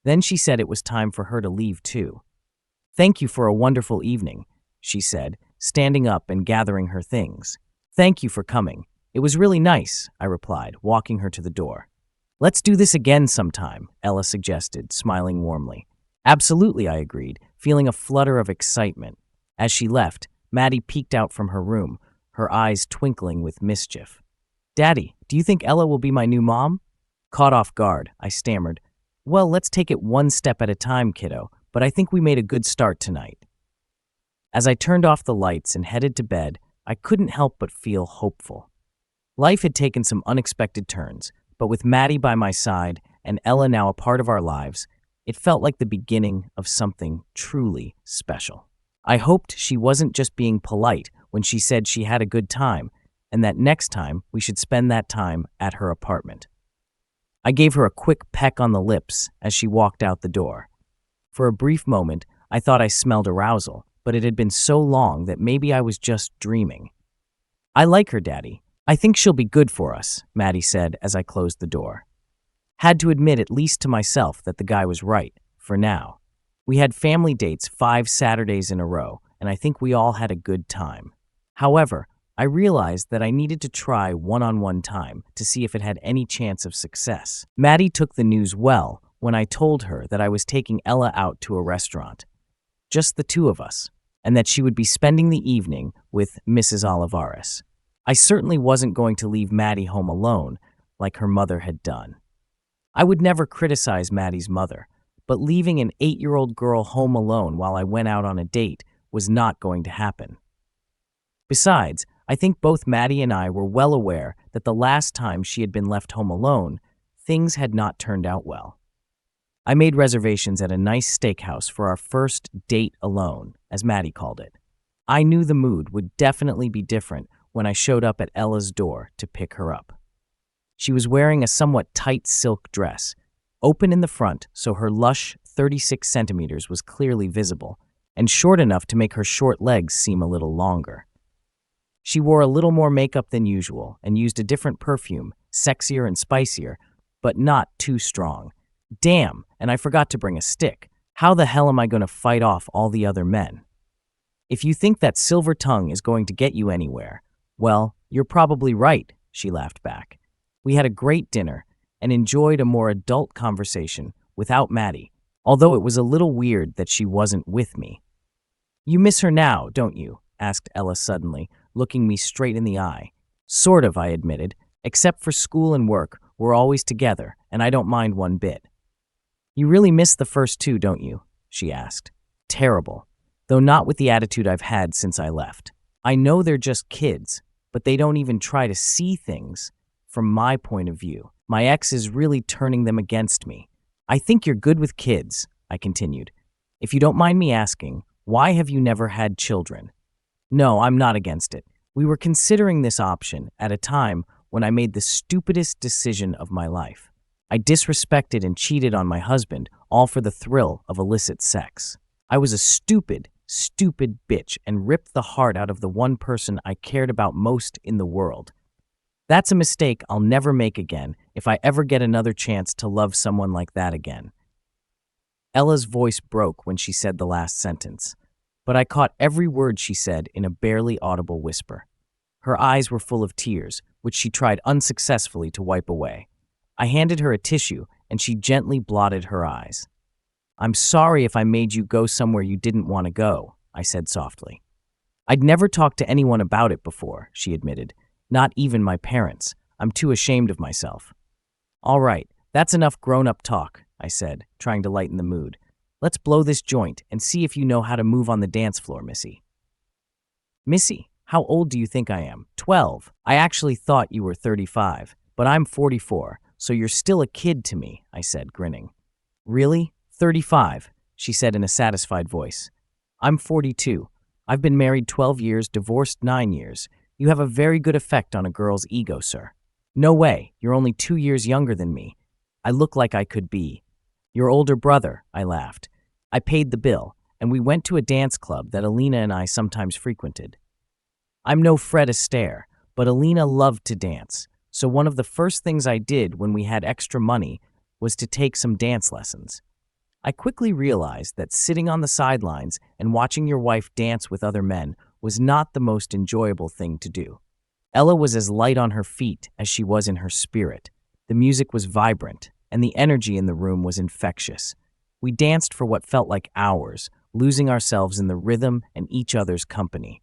Then she said it was time for her to leave too. Thank you for a wonderful evening, she said, standing up and gathering her things. Thank you for coming. It was really nice, I replied, walking her to the door. Let's do this again sometime, Ella suggested, smiling warmly. Absolutely, I agreed, feeling a flutter of excitement. As she left, Maddie peeked out from her room, her eyes twinkling with mischief. Daddy, do you think Ella will be my new mom? Caught off guard, I stammered. Well, let's take it one step at a time, kiddo, but I think we made a good start tonight. As I turned off the lights and headed to bed, I couldn't help but feel hopeful. Life had taken some unexpected turns, but with Maddie by my side and Ella now a part of our lives, it felt like the beginning of something truly special. I hoped she wasn't just being polite when she said she had a good time, and that next time we should spend that time at her apartment. I gave her a quick peck on the lips as she walked out the door. For a brief moment, I thought I smelled arousal, but it had been so long that maybe I was just dreaming. I like her, Daddy. I think she'll be good for us, Maddie said as I closed the door. Had to admit at least to myself that the guy was right, for now. We had family dates 5 Saturdays in a row, and I think we all had a good time. However, I realized that I needed to try one-on-one time to see if it had any chance of success. Maddie took the news well when I told her that I was taking Ella out to a restaurant, just the two of us, and that she would be spending the evening with Mrs. Olivares. I certainly wasn't going to leave Maddie home alone like her mother had done. I would never criticize Maddie's mother, but leaving an 8-year-old girl home alone while I went out on a date was not going to happen. Besides, I think both Maddie and I were well aware that the last time she had been left home alone, things had not turned out well. I made reservations at a nice steakhouse for our first date alone, as Maddie called it. I knew the mood would definitely be different when I showed up at Ella's door to pick her up. She was wearing a somewhat tight silk dress, open in the front so her lush 36 centimeters was clearly visible, and short enough to make her short legs seem a little longer. She wore a little more makeup than usual and used a different perfume, sexier and spicier, but not too strong. Damn, and I forgot to bring a stick. How the hell am I going to fight off all the other men? If you think that silver tongue is going to get you anywhere, well, you're probably right, she laughed back. We had a great dinner and enjoyed a more adult conversation without Maddie, although it was a little weird that she wasn't with me. You miss her now, don't you? Asked Ella suddenly, looking me straight in the eye. Sort of, I admitted. Except for school and work, we're always together, and I don't mind one bit. You really miss the first two, don't you? She asked. Terrible, though not with the attitude I've had since I left. I know they're just kids, but they don't even try to see things from my point of view. My ex is really turning them against me. I think you're good with kids, I continued. If you don't mind me asking, why have you never had children? No, I'm not against it. We were considering this option at a time when I made the stupidest decision of my life. I disrespected and cheated on my husband, all for the thrill of illicit sex. I was a stupid bitch and ripped the heart out of the one person I cared about most in the world. That's a mistake I'll never make again if I ever get another chance to love someone like that again. Ella's voice broke when she said the last sentence, but I caught every word she said in a barely audible whisper. Her eyes were full of tears, which she tried unsuccessfully to wipe away. I handed her a tissue, and she gently blotted her eyes. I'm sorry if I made you go somewhere you didn't want to go, I said softly. I'd never talked to anyone about it before, she admitted. Not even my parents. I'm too ashamed of myself. All right, that's enough grown-up talk, I said, trying to lighten the mood. Let's blow this joint and see if you know how to move on the dance floor, Missy. Missy, how old do you think I am? 12. I actually thought you were 35, but I'm 44, so you're still a kid to me, I said, grinning. Really? 35, she said in a satisfied voice. I'm 42. I've been married 12 years, divorced 9 years. You have a very good effect on a girl's ego, sir. No way, you're only 2 years younger than me. I look like I could be. Your older brother, I laughed. I paid the bill, and we went to a dance club that Alina and I sometimes frequented. I'm no Fred Astaire, but Alina loved to dance, so one of the first things I did when we had extra money was to take some dance lessons. I quickly realized that sitting on the sidelines and watching your wife dance with other men was not the most enjoyable thing to do. Ella was as light on her feet as she was in her spirit. The music was vibrant, and the energy in the room was infectious. We danced for what felt like hours, losing ourselves in the rhythm and each other's company.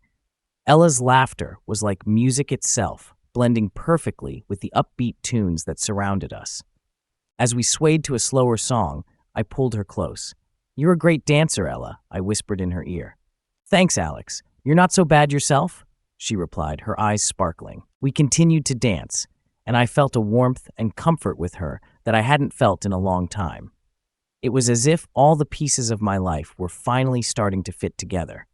Ella's laughter was like music itself, blending perfectly with the upbeat tunes that surrounded us. As we swayed to a slower song, I pulled her close. You're a great dancer, Ella, I whispered in her ear. Thanks, Alex. You're not so bad yourself? She replied, her eyes sparkling. We continued to dance, and I felt a warmth and comfort with her that I hadn't felt in a long time. It was as if all the pieces of my life were finally starting to fit together.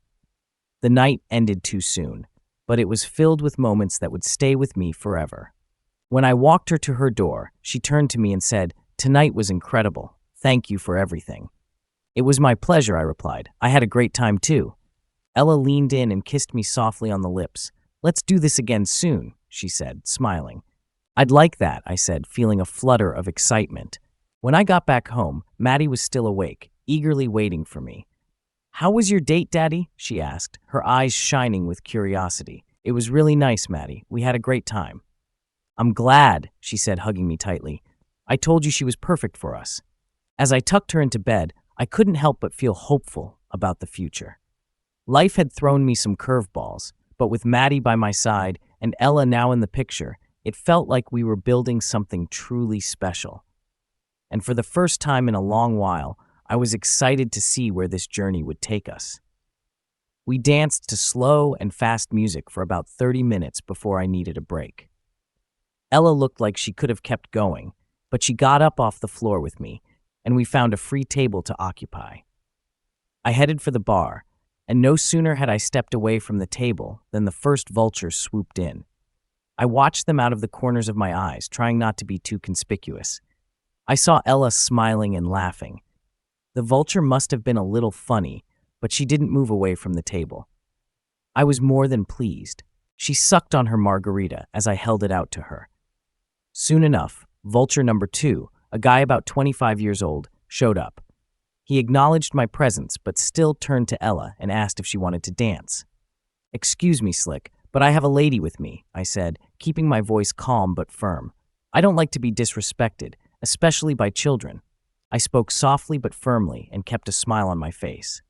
The night ended too soon, but it was filled with moments that would stay with me forever. When I walked her to her door, she turned to me and said, "Tonight was incredible. Thank you for everything." "It was my pleasure," I replied. "I had a great time too." Ella leaned in and kissed me softly on the lips. "Let's do this again soon," she said, smiling. "I'd like that," I said, feeling a flutter of excitement. When I got back home, Maddie was still awake, eagerly waiting for me. "How was your date, Daddy?" she asked, her eyes shining with curiosity. "It was really nice, Maddie. We had a great time." "I'm glad," she said, hugging me tightly. "I told you she was perfect for us." As I tucked her into bed, I couldn't help but feel hopeful about the future. Life had thrown me some curveballs, but with Maddie by my side and Ella now in the picture, it felt like we were building something truly special. And for the first time in a long while, I was excited to see where this journey would take us. We danced to slow and fast music for about 30 minutes before I needed a break. Ella looked like she could have kept going, but she got up off the floor with me, and we found a free table to occupy. I headed for the bar, and no sooner had I stepped away from the table than the first vultures swooped in. I watched them out of the corners of my eyes, trying not to be too conspicuous. I saw Ella smiling and laughing. The vulture must have been a little funny, but she didn't move away from the table. I was more than pleased. She sucked on her margarita as I held it out to her. Soon enough, vulture number 2, a guy about 25 years old, showed up. He acknowledged my presence but still turned to Ella and asked if she wanted to dance. "Excuse me, Slick, but I have a lady with me," I said, keeping my voice calm but firm. "I don't like to be disrespected, especially by children." I spoke softly but firmly and kept a smile on my face.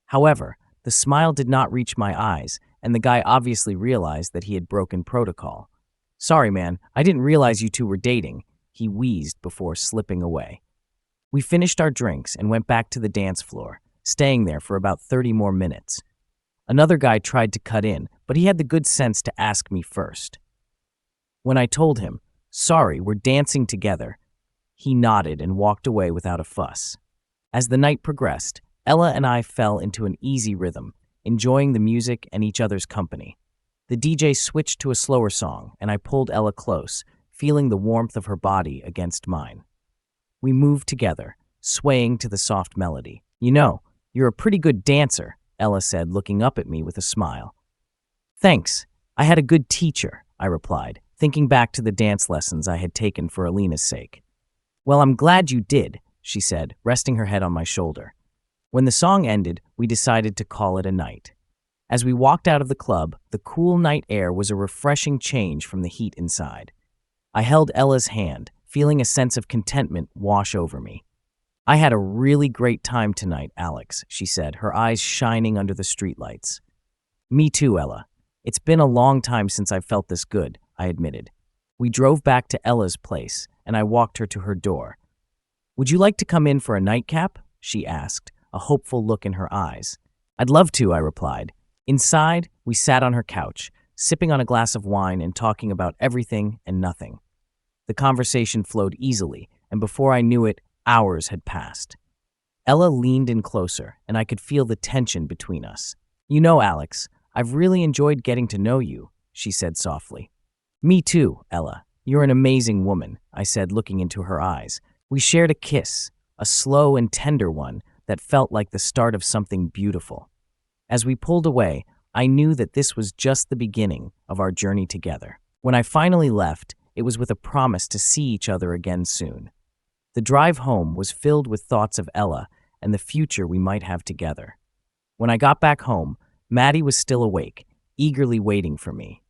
However, the smile did not reach my eyes, and the guy obviously realized that he had broken protocol. "Sorry, man, I didn't realize you two were dating," he wheezed before slipping away. We finished our drinks and went back to the dance floor, staying there for about 30 more minutes. Another guy tried to cut in, but he had the good sense to ask me first. When I told him, "Sorry, we're dancing together," he nodded and walked away without a fuss. As the night progressed, Ella and I fell into an easy rhythm, enjoying the music and each other's company. The DJ switched to a slower song, and I pulled Ella close, feeling the warmth of her body against mine. We moved together, swaying to the soft melody. "You know, you're a pretty good dancer," Ella said, looking up at me with a smile. "Thanks. I had a good teacher," I replied, thinking back to the dance lessons I had taken for Alina's sake. "Well, I'm glad you did," she said, resting her head on my shoulder. When the song ended, we decided to call it a night. As we walked out of the club, the cool night air was a refreshing change from the heat inside. I held Ella's hand, feeling a sense of contentment wash over me. "I had a really great time tonight, Alex," she said, her eyes shining under the streetlights. "Me too, Ella. It's been a long time since I've felt this good," I admitted. We drove back to Ella's place, and I walked her to her door. "Would you like to come in for a nightcap?" she asked, a hopeful look in her eyes. "I'd love to," I replied. Inside, we sat on her couch, sipping on a glass of wine and talking about everything and nothing. The conversation flowed easily, and before I knew it, hours had passed. Ella leaned in closer, and I could feel the tension between us. "You know, Alex, I've really enjoyed getting to know you," she said softly. "Me too, Ella. You're an amazing woman," I said, looking into her eyes. We shared a kiss, a slow and tender one that felt like the start of something beautiful. As we pulled away, I knew that this was just the beginning of our journey together. When I finally left, it was with a promise to see each other again soon. The drive home was filled with thoughts of Ella and the future we might have together. When I got back home, Maddie was still awake, eagerly waiting for me.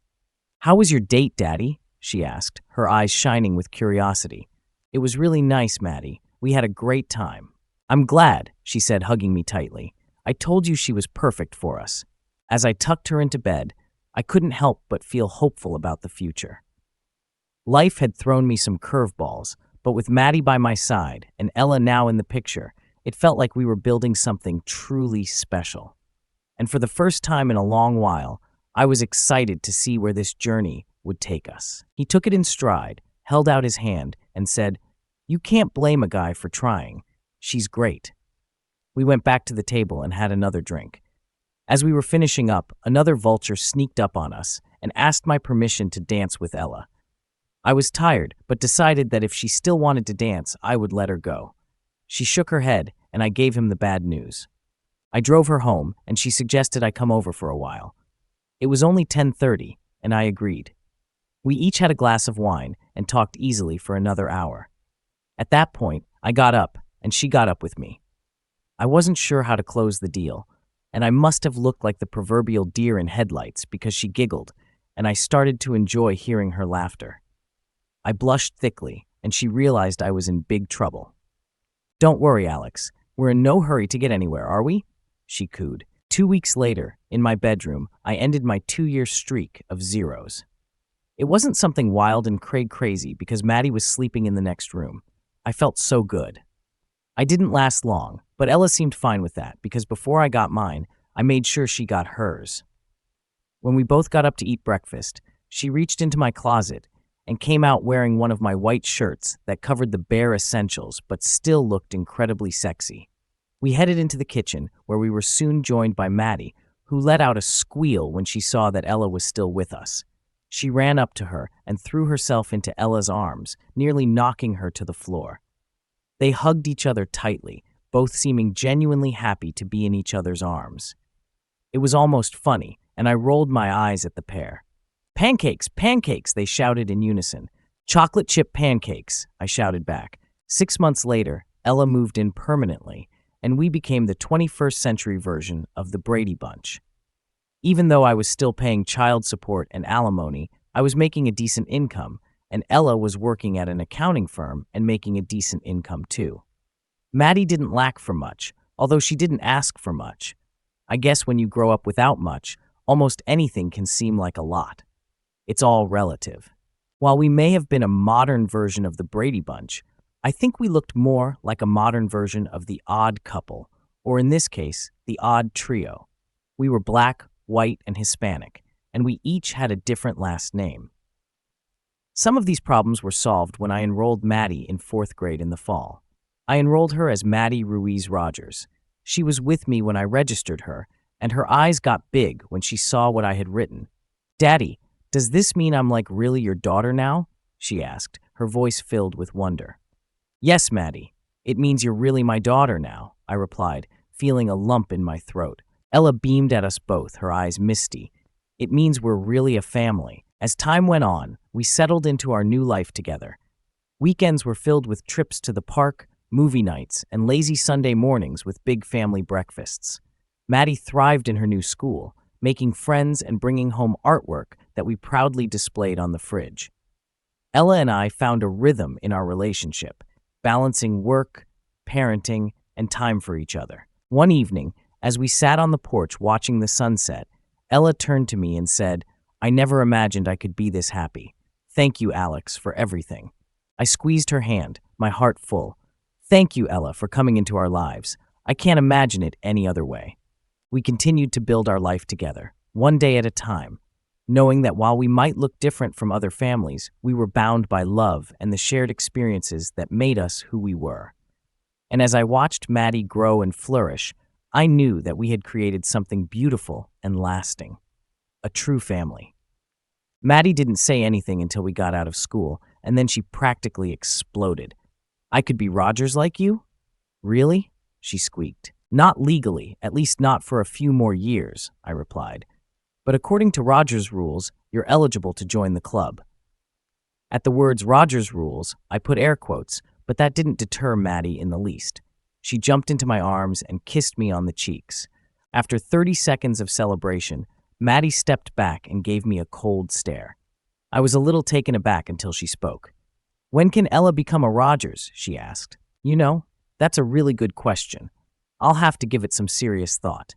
"How was your date, Daddy?" she asked, her eyes shining with curiosity. "It was really nice, Maddie. We had a great time." "I'm glad," she said, hugging me tightly. "I told you she was perfect for us." As I tucked her into bed, I couldn't help but feel hopeful about the future. Life had thrown me some curveballs, but with Maddie by my side and Ella now in the picture, it felt like we were building something truly special. And for the first time in a long while, I was excited to see where this journey would take us. He took it in stride, held out his hand, and said, "You can't blame a guy for trying. She's great." We went back to the table and had another drink. As we were finishing up, another vulture sneaked up on us and asked my permission to dance with Ella. I was tired, but decided that if she still wanted to dance, I would let her go. She shook her head, and I gave him the bad news. I drove her home, and she suggested I come over for a while. It was only 10:30, and I agreed. We each had a glass of wine and talked easily for another hour. At that point, I got up, and she got up with me. I wasn't sure how to close the deal, and I must have looked like the proverbial deer in headlights because she giggled, and I started to enjoy hearing her laughter. I blushed thickly, and she realized I was in big trouble. "Don't worry, Alex. We're in no hurry to get anywhere, are we?" she cooed. 2 weeks later, in my bedroom, I ended my 2-year streak of zeros. It wasn't something wild and crazy because Maddie was sleeping in the next room. I felt so good. I didn't last long, but Ella seemed fine with that because before I got mine, I made sure she got hers. When we both got up to eat breakfast, she reached into my closet and came out wearing one of my white shirts that covered the bare essentials but still looked incredibly sexy. We headed into the kitchen, where we were soon joined by Maddie, who let out a squeal when she saw that Ella was still with us. She ran up to her and threw herself into Ella's arms, nearly knocking her to the floor. They hugged each other tightly, both seeming genuinely happy to be in each other's arms. It was almost funny, and I rolled my eyes at the pair. "Pancakes, pancakes," they shouted in unison. "Chocolate chip pancakes," I shouted back. 6 months later, Ella moved in permanently, and we became the 21st century version of the Brady Bunch. Even though I was still paying child support and alimony, I was making a decent income, and Ella was working at an accounting firm and making a decent income too. Maddie didn't lack for much, although she didn't ask for much. I guess when you grow up without much, almost anything can seem like a lot. It's all relative. While we may have been a modern version of the Brady Bunch, I think we looked more like a modern version of the Odd Couple, or in this case, the Odd Trio. We were black, white, and Hispanic, and we each had a different last name. Some of these problems were solved when I enrolled Maddie in 4th grade in the fall. I enrolled her as Maddie Ruiz Rogers. She was with me when I registered her, and her eyes got big when she saw what I had written. "Daddy, does this mean I'm like really your daughter now?" she asked, her voice filled with wonder. "Yes, Maddie. It means you're really my daughter now," I replied, feeling a lump in my throat. Ella beamed at us both, her eyes misty. "It means we're really a family." As time went on, we settled into our new life together. Weekends were filled with trips to the park, movie nights, and lazy Sunday mornings with big family breakfasts. Maddie thrived in her new school, making friends and bringing home artwork that we proudly displayed on the fridge. Ella and I found a rhythm in our relationship, balancing work, parenting, and time for each other. One evening, as we sat on the porch watching the sunset, Ella turned to me and said, "I never imagined I could be this happy. Thank you, Alex, for everything. I squeezed her hand, my heart full. Thank you, Ella, for coming into our lives. I can't imagine it any other way. We continued to build our life together, one day at a time, knowing that while we might look different from other families, we were bound by love and the shared experiences that made us who we were. And as I watched Maddie grow and flourish, I knew that we had created something beautiful and lasting, a true family. Maddie didn't say anything until we got out of school, and then she practically exploded. I could be Rogers like you? Really? She squeaked. Not legally, at least not for a few more years, I replied. But according to Rogers' rules, you're eligible to join the club. At the words Rogers' rules, I put air quotes, but that didn't deter Maddie in the least. She jumped into my arms and kissed me on the cheeks. After 30 seconds of celebration, Maddie stepped back and gave me a cold stare. I was a little taken aback until she spoke. When can Ella become a Rogers? She asked. You know, that's a really good question. I'll have to give it some serious thought.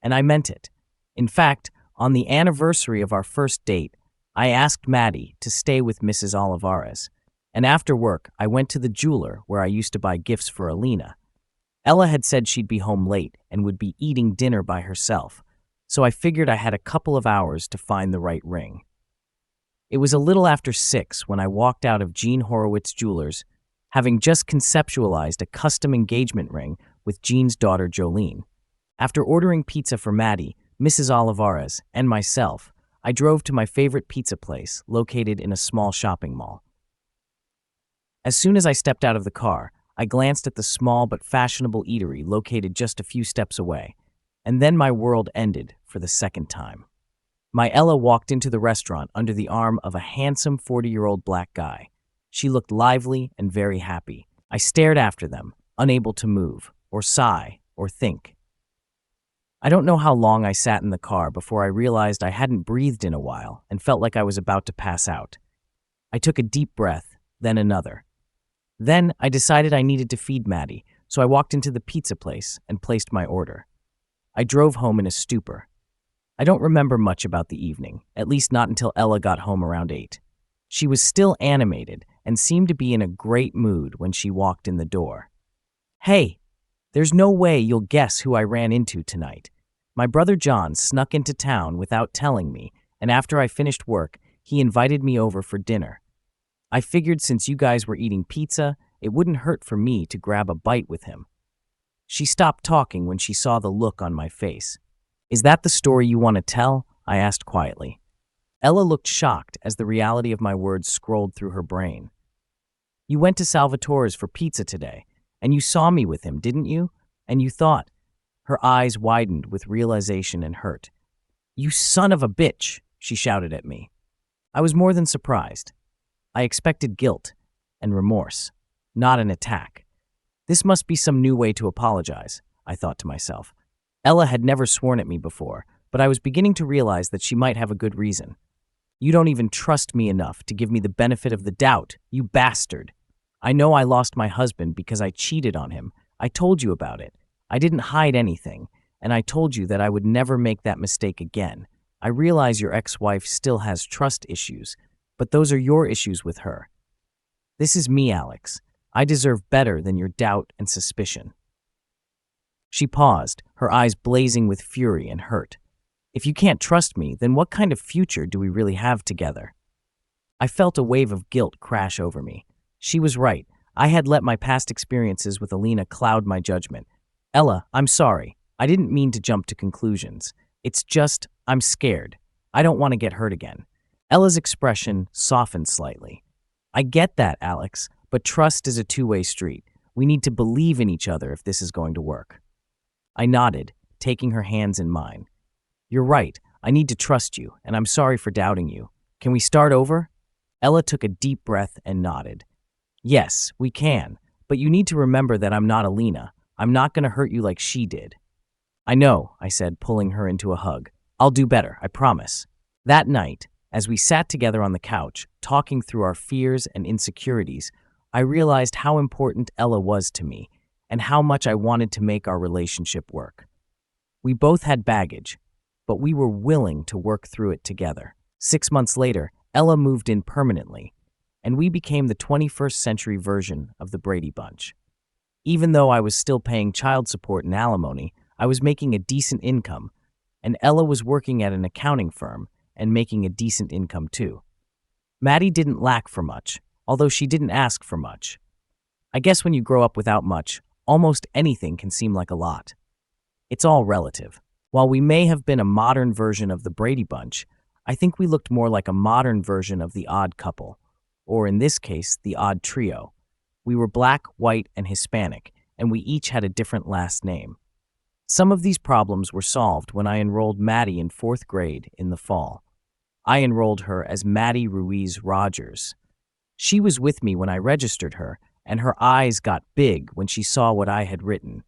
And I meant it. In fact, on the anniversary of our first date, I asked Maddie to stay with Mrs. Olivares, and after work, I went to the jeweler where I used to buy gifts for Alina. Ella had said she'd be home late and would be eating dinner by herself, so I figured I had a couple of hours to find the right ring. It was a little after 6 when I walked out of Jean Horowitz Jewelers, having just conceptualized a custom engagement ring with Jean's daughter Jolene. After ordering pizza for Maddie, Mrs. Olivares, and myself, I drove to my favorite pizza place located in a small shopping mall. As soon as I stepped out of the car, I glanced at the small but fashionable eatery located just a few steps away, and then my world ended for the second time. My Ella walked into the restaurant under the arm of a handsome 40-year-old black guy. She looked lively and very happy. I stared after them, unable to move, or sigh, or think. I don't know how long I sat in the car before I realized I hadn't breathed in a while and felt like I was about to pass out. I took a deep breath, then another. Then I decided I needed to feed Maddie, so I walked into the pizza place and placed my order. I drove home in a stupor. I don't remember much about the evening, at least not until Ella got home around 8. She was still animated and seemed to be in a great mood when she walked in the door. Hey, there's no way you'll guess who I ran into tonight. My brother John snuck into town without telling me, and after I finished work, he invited me over for dinner. I figured since you guys were eating pizza, it wouldn't hurt for me to grab a bite with him. She stopped talking when she saw the look on my face. Is that the story you want to tell? I asked quietly. Ella looked shocked as the reality of my words scrolled through her brain. You went to Salvatore's for pizza today, and you saw me with him, didn't you? And you thought. Her eyes widened with realization and hurt. You son of a bitch, she shouted at me. I was more than surprised. I expected guilt and remorse, not an attack. This must be some new way to apologize, I thought to myself. Ella had never sworn at me before, but I was beginning to realize that she might have a good reason. You don't even trust me enough to give me the benefit of the doubt, you bastard. I know I lost my husband because I cheated on him. I told you about it. I didn't hide anything, and I told you that I would never make that mistake again. I realize your ex-wife still has trust issues, but those are your issues with her. This is me, Alex. I deserve better than your doubt and suspicion. She paused, her eyes blazing with fury and hurt. If you can't trust me, then what kind of future do we really have together? I felt a wave of guilt crash over me. She was right. I had let my past experiences with Alina cloud my judgment. Ella, I'm sorry. I didn't mean to jump to conclusions. It's just, I'm scared. I don't want to get hurt again. Ella's expression softened slightly. I get that, Alex, but trust is a two-way street. We need to believe in each other if this is going to work. I nodded, taking her hands in mine. You're right. I need to trust you, and I'm sorry for doubting you. Can we start over? Ella took a deep breath and nodded. Yes, we can, but you need to remember that I'm not Alina. I'm not going to hurt you like she did. I know, I said, pulling her into a hug. I'll do better, I promise. That night, as we sat together on the couch, talking through our fears and insecurities, I realized how important Ella was to me and how much I wanted to make our relationship work. We both had baggage, but we were willing to work through it together. 6 months later, Ella moved in permanently, and we became the 21st century version of the Brady Bunch. Even though I was still paying child support and alimony, I was making a decent income, and Ella was working at an accounting firm and making a decent income too. Maddie didn't lack for much, although she didn't ask for much. I guess when you grow up without much, almost anything can seem like a lot. It's all relative. While we may have been a modern version of the Brady Bunch, I think we looked more like a modern version of the Odd Couple, or in this case, the Odd Trio. We were black, white, and Hispanic, and we each had a different last name. Some of these problems were solved when I enrolled Maddie in 4th grade in the fall. I enrolled her as Maddie Ruiz Rogers. She was with me when I registered her, and her eyes got big when she saw what I had written.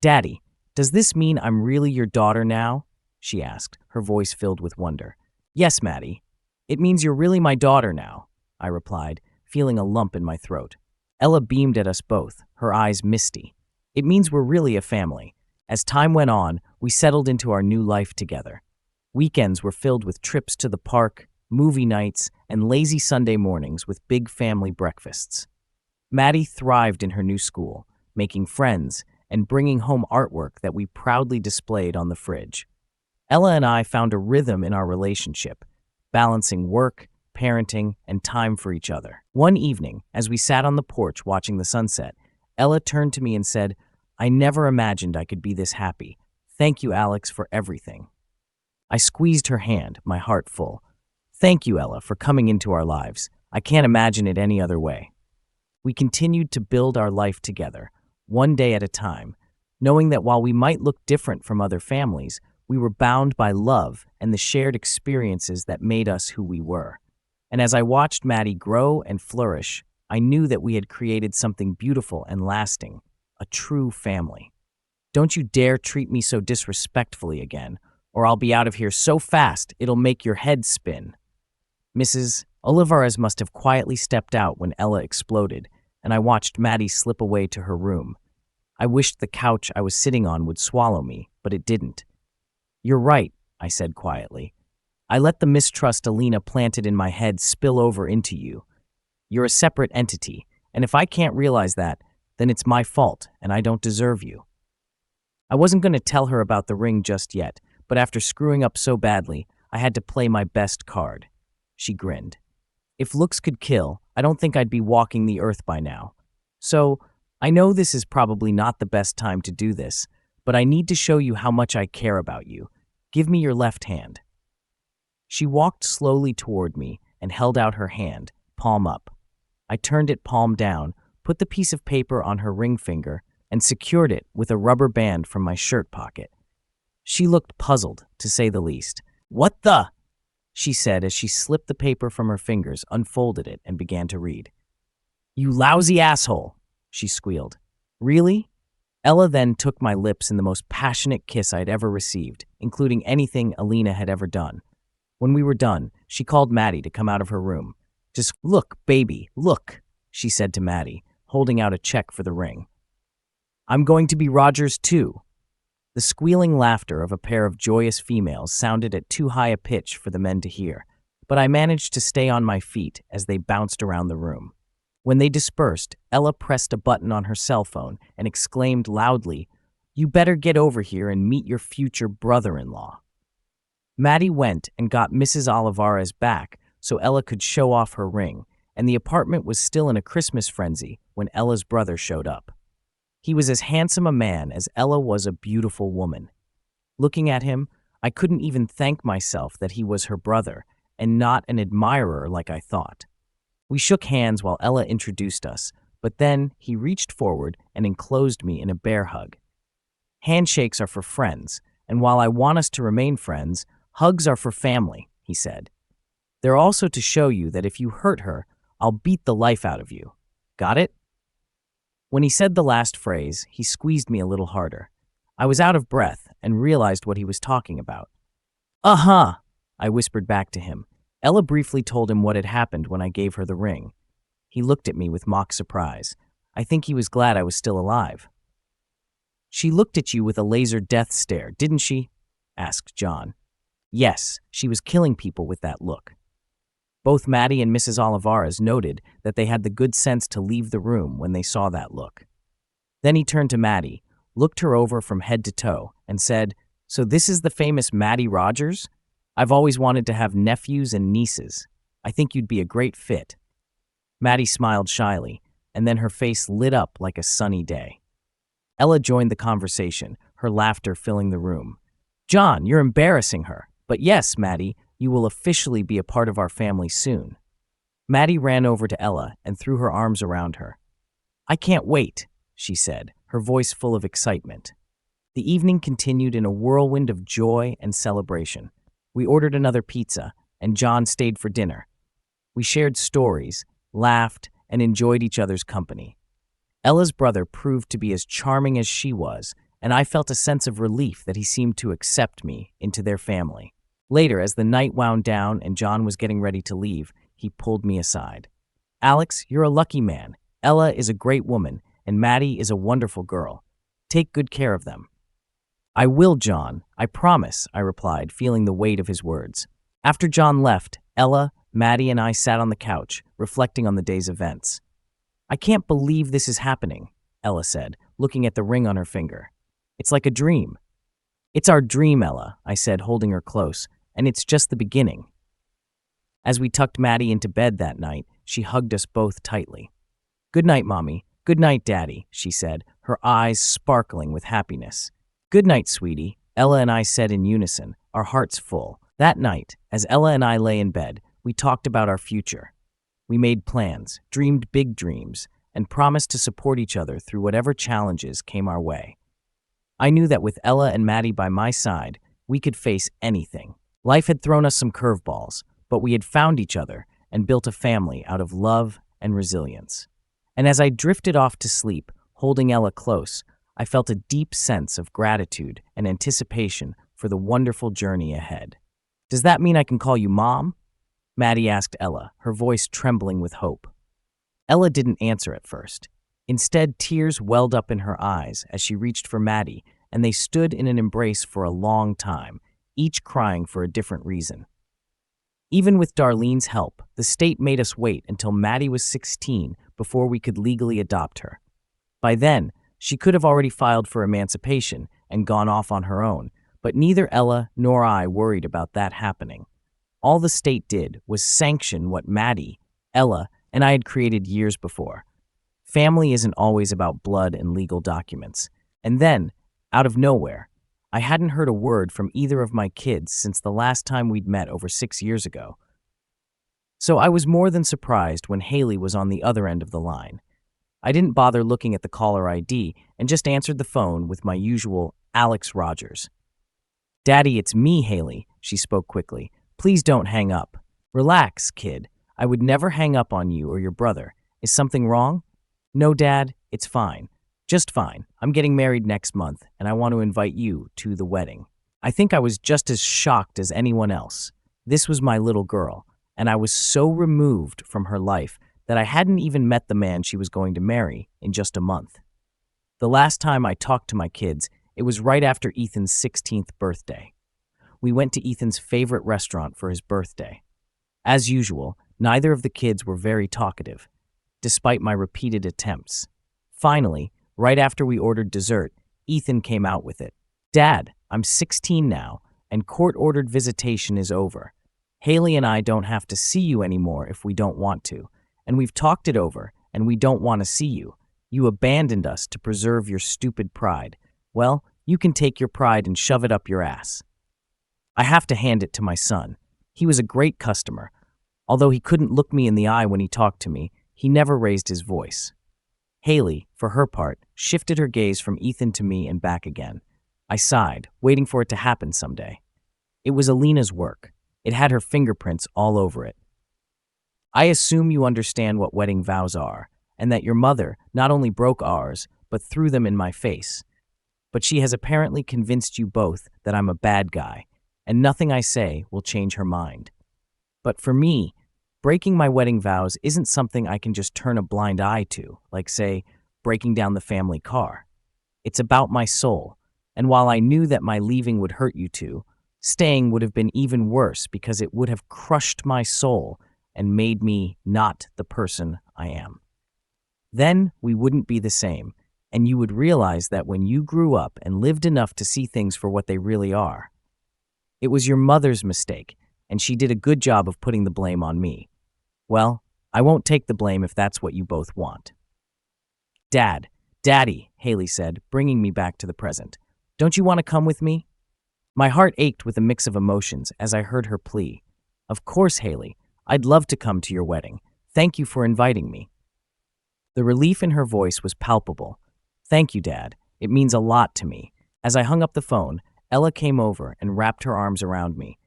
"Daddy, does this mean I'm really your daughter now?" she asked, her voice filled with wonder. "Yes, Maddie. It means you're really my daughter now," I replied, feeling a lump in my throat. Ella beamed at us both, her eyes misty. "It means we're really a family." As time went on, we settled into our new life together. Weekends were filled with trips to the park, movie nights, and lazy Sunday mornings with big family breakfasts. Maddie thrived in her new school, making friends and bringing home artwork that we proudly displayed on the fridge. Ella and I found a rhythm in our relationship, balancing work, parenting, and time for each other. One evening, as we sat on the porch watching the sunset, Ella turned to me and said, "I never imagined I could be this happy. Thank you, Alex, for everything." I squeezed her hand, my heart full. "Thank you, Ella, for coming into our lives. I can't imagine it any other way." We continued to build our life together, one day at a time, knowing that while we might look different from other families, we were bound by love and the shared experiences that made us who we were. And as I watched Maddie grow and flourish, I knew that we had created something beautiful and lasting, a true family. "Don't you dare treat me so disrespectfully again, or I'll be out of here so fast it'll make your head spin." Mrs. Olivares must have quietly stepped out when Ella exploded, and I watched Maddie slip away to her room. I wished the couch I was sitting on would swallow me, but it didn't. "You're right," I said quietly. "I let the mistrust Alina planted in my head spill over into you. You're a separate entity, and if I can't realize that, then it's my fault, and I don't deserve you." I wasn't going to tell her about the ring just yet, but after screwing up so badly, I had to play my best card. She grinned. "If looks could kill, I don't think I'd be walking the earth by now. So, I know this is probably not the best time to do this, but I need to show you how much I care about you. Give me your left hand." She walked slowly toward me and held out her hand, palm up. I turned it palm down, put the piece of paper on her ring finger, and secured it with a rubber band from my shirt pocket. She looked puzzled, to say the least. "What the?" she said as she slipped the paper from her fingers, unfolded it, and began to read. "You lousy asshole," she squealed. "Really?" Ella then took my lips in the most passionate kiss I'd ever received, including anything Alina had ever done. When we were done, she called Maddie to come out of her room. "Just look, baby, look," she said to Maddie, holding out a check for the ring. "I'm going to be Rogers too." The squealing laughter of a pair of joyous females sounded at too high a pitch for the men to hear, but I managed to stay on my feet as they bounced around the room. When they dispersed, Ella pressed a button on her cell phone and exclaimed loudly, "You better get over here and meet your future brother-in-law." Maddie went and got Mrs. Olivares back so Ella could show off her ring, and the apartment was still in a Christmas frenzy when Ella's brother showed up. He was as handsome a man as Ella was a beautiful woman. Looking at him, I couldn't even thank myself that he was her brother and not an admirer like I thought. We shook hands while Ella introduced us, but then he reached forward and enclosed me in a bear hug. "Handshakes are for friends, and while I want us to remain friends, hugs are for family," he said. "They're also to show you that if you hurt her, I'll beat the life out of you. Got it?" When he said the last phrase, he squeezed me a little harder. I was out of breath and realized what he was talking about. "Uh-huh," I whispered back to him. Ella briefly told him what had happened when I gave her the ring. He looked at me with mock surprise. I think he was glad I was still alive. "She looked at you with a laser death stare, didn't she?" asked John. "Yes, she was killing people with that look." Both Maddie and Mrs. Olivares noted that they had the good sense to leave the room when they saw that look. Then he turned to Maddie, looked her over from head to toe, and said, "So this is the famous Maddie Rogers? I've always wanted to have nephews and nieces. I think you'd be a great fit." Maddie smiled shyly, and then her face lit up like a sunny day. Ella joined the conversation, her laughter filling the room. "John, you're embarrassing her. But yes, Maddie, you will officially be a part of our family soon." Maddie ran over to Ella and threw her arms around her. "I can't wait," she said, her voice full of excitement. The evening continued in a whirlwind of joy and celebration. We ordered another pizza, and John stayed for dinner. We shared stories, laughed, and enjoyed each other's company. Ella's brother proved to be as charming as she was, and I felt a sense of relief that he seemed to accept me into their family. Later, as the night wound down and John was getting ready to leave, he pulled me aside. "Alex, you're a lucky man. Ella is a great woman, and Maddie is a wonderful girl. Take good care of them." "I will, John. I promise," I replied, feeling the weight of his words. After John left, Ella, Maddie, and I sat on the couch, reflecting on the day's events. "I can't believe this is happening," Ella said, looking at the ring on her finger. "It's like a dream." "It's our dream, Ella," I said, holding her close, "and it's just the beginning." As we tucked Maddie into bed that night, she hugged us both tightly. "Good night, Mommy. Good night, Daddy," she said, her eyes sparkling with happiness. "Good night, sweetie," Ella and I said in unison, our hearts full. That night, as Ella and I lay in bed, we talked about our future. We made plans, dreamed big dreams, and promised to support each other through whatever challenges came our way. I knew that with Ella and Maddie by my side, we could face anything. Life had thrown us some curveballs, but we had found each other and built a family out of love and resilience. And as I drifted off to sleep, holding Ella close, I felt a deep sense of gratitude and anticipation for the wonderful journey ahead. "Does that mean I can call you Mom?" Maddie asked Ella, her voice trembling with hope. Ella didn't answer at first. Instead, tears welled up in her eyes as she reached for Maddie, and they stood in an embrace for a long time, each crying for a different reason. Even with Darlene's help, the state made us wait until Maddie was 16 before we could legally adopt her. By then, she could have already filed for emancipation and gone off on her own, but neither Ella nor I worried about that happening. All the state did was sanction what Maddie, Ella, and I had created years before. Family isn't always about blood and legal documents. And then, out of nowhere, I hadn't heard a word from either of my kids since the last time we'd met over 6 years ago. So I was more than surprised when Haley was on the other end of the line. I didn't bother looking at the caller ID and just answered the phone with my usual Alex Rogers. "Daddy, it's me, Haley," she spoke quickly. "Please don't hang up." "Relax, kid. I would never hang up on you or your brother. Is something wrong?" "No, Dad, it's fine. Just fine. I'm getting married next month, and I want to invite you to the wedding." I think I was just as shocked as anyone else. This was my little girl, and I was so removed from her life that I hadn't even met the man she was going to marry in just a month. The last time I talked to my kids, it was right after Ethan's 16th birthday. We went to Ethan's favorite restaurant for his birthday. As usual, neither of the kids were very talkative, despite my repeated attempts. Finally, right after we ordered dessert, Ethan came out with it. "Dad, I'm 16 now, and court-ordered visitation is over. Haley and I don't have to see you anymore if we don't want to, and we've talked it over, and we don't want to see you. You abandoned us to preserve your stupid pride. Well, you can take your pride and shove it up your ass." I have to hand it to my son. He was a great customer. Although he couldn't look me in the eye when he talked to me, he never raised his voice. Haley, for her part, shifted her gaze from Ethan to me and back again. I sighed, waiting for it to happen someday. It was Alina's work. It had her fingerprints all over it. "I assume you understand what wedding vows are, and that your mother not only broke ours, but threw them in my face. But she has apparently convinced you both that I'm a bad guy, and nothing I say will change her mind. But for me, breaking my wedding vows isn't something I can just turn a blind eye to, like, say, breaking down the family car. It's about my soul, and while I knew that my leaving would hurt you two, staying would have been even worse because it would have crushed my soul and made me not the person I am. Then we wouldn't be the same, and you would realize that when you grew up and lived enough to see things for what they really are. It was your mother's mistake, and she did a good job of putting the blame on me. Well, I won't take the blame if that's what you both want. Daddy, Haley said, bringing me back to the present. Don't you want to come with me? My heart ached with a mix of emotions as I heard her plea. Of course, Haley. I'd love to come to your wedding. Thank you for inviting me. The relief in her voice was palpable. Thank you, Dad. It means a lot to me. As I hung up the phone, Ella came over and wrapped her arms around me.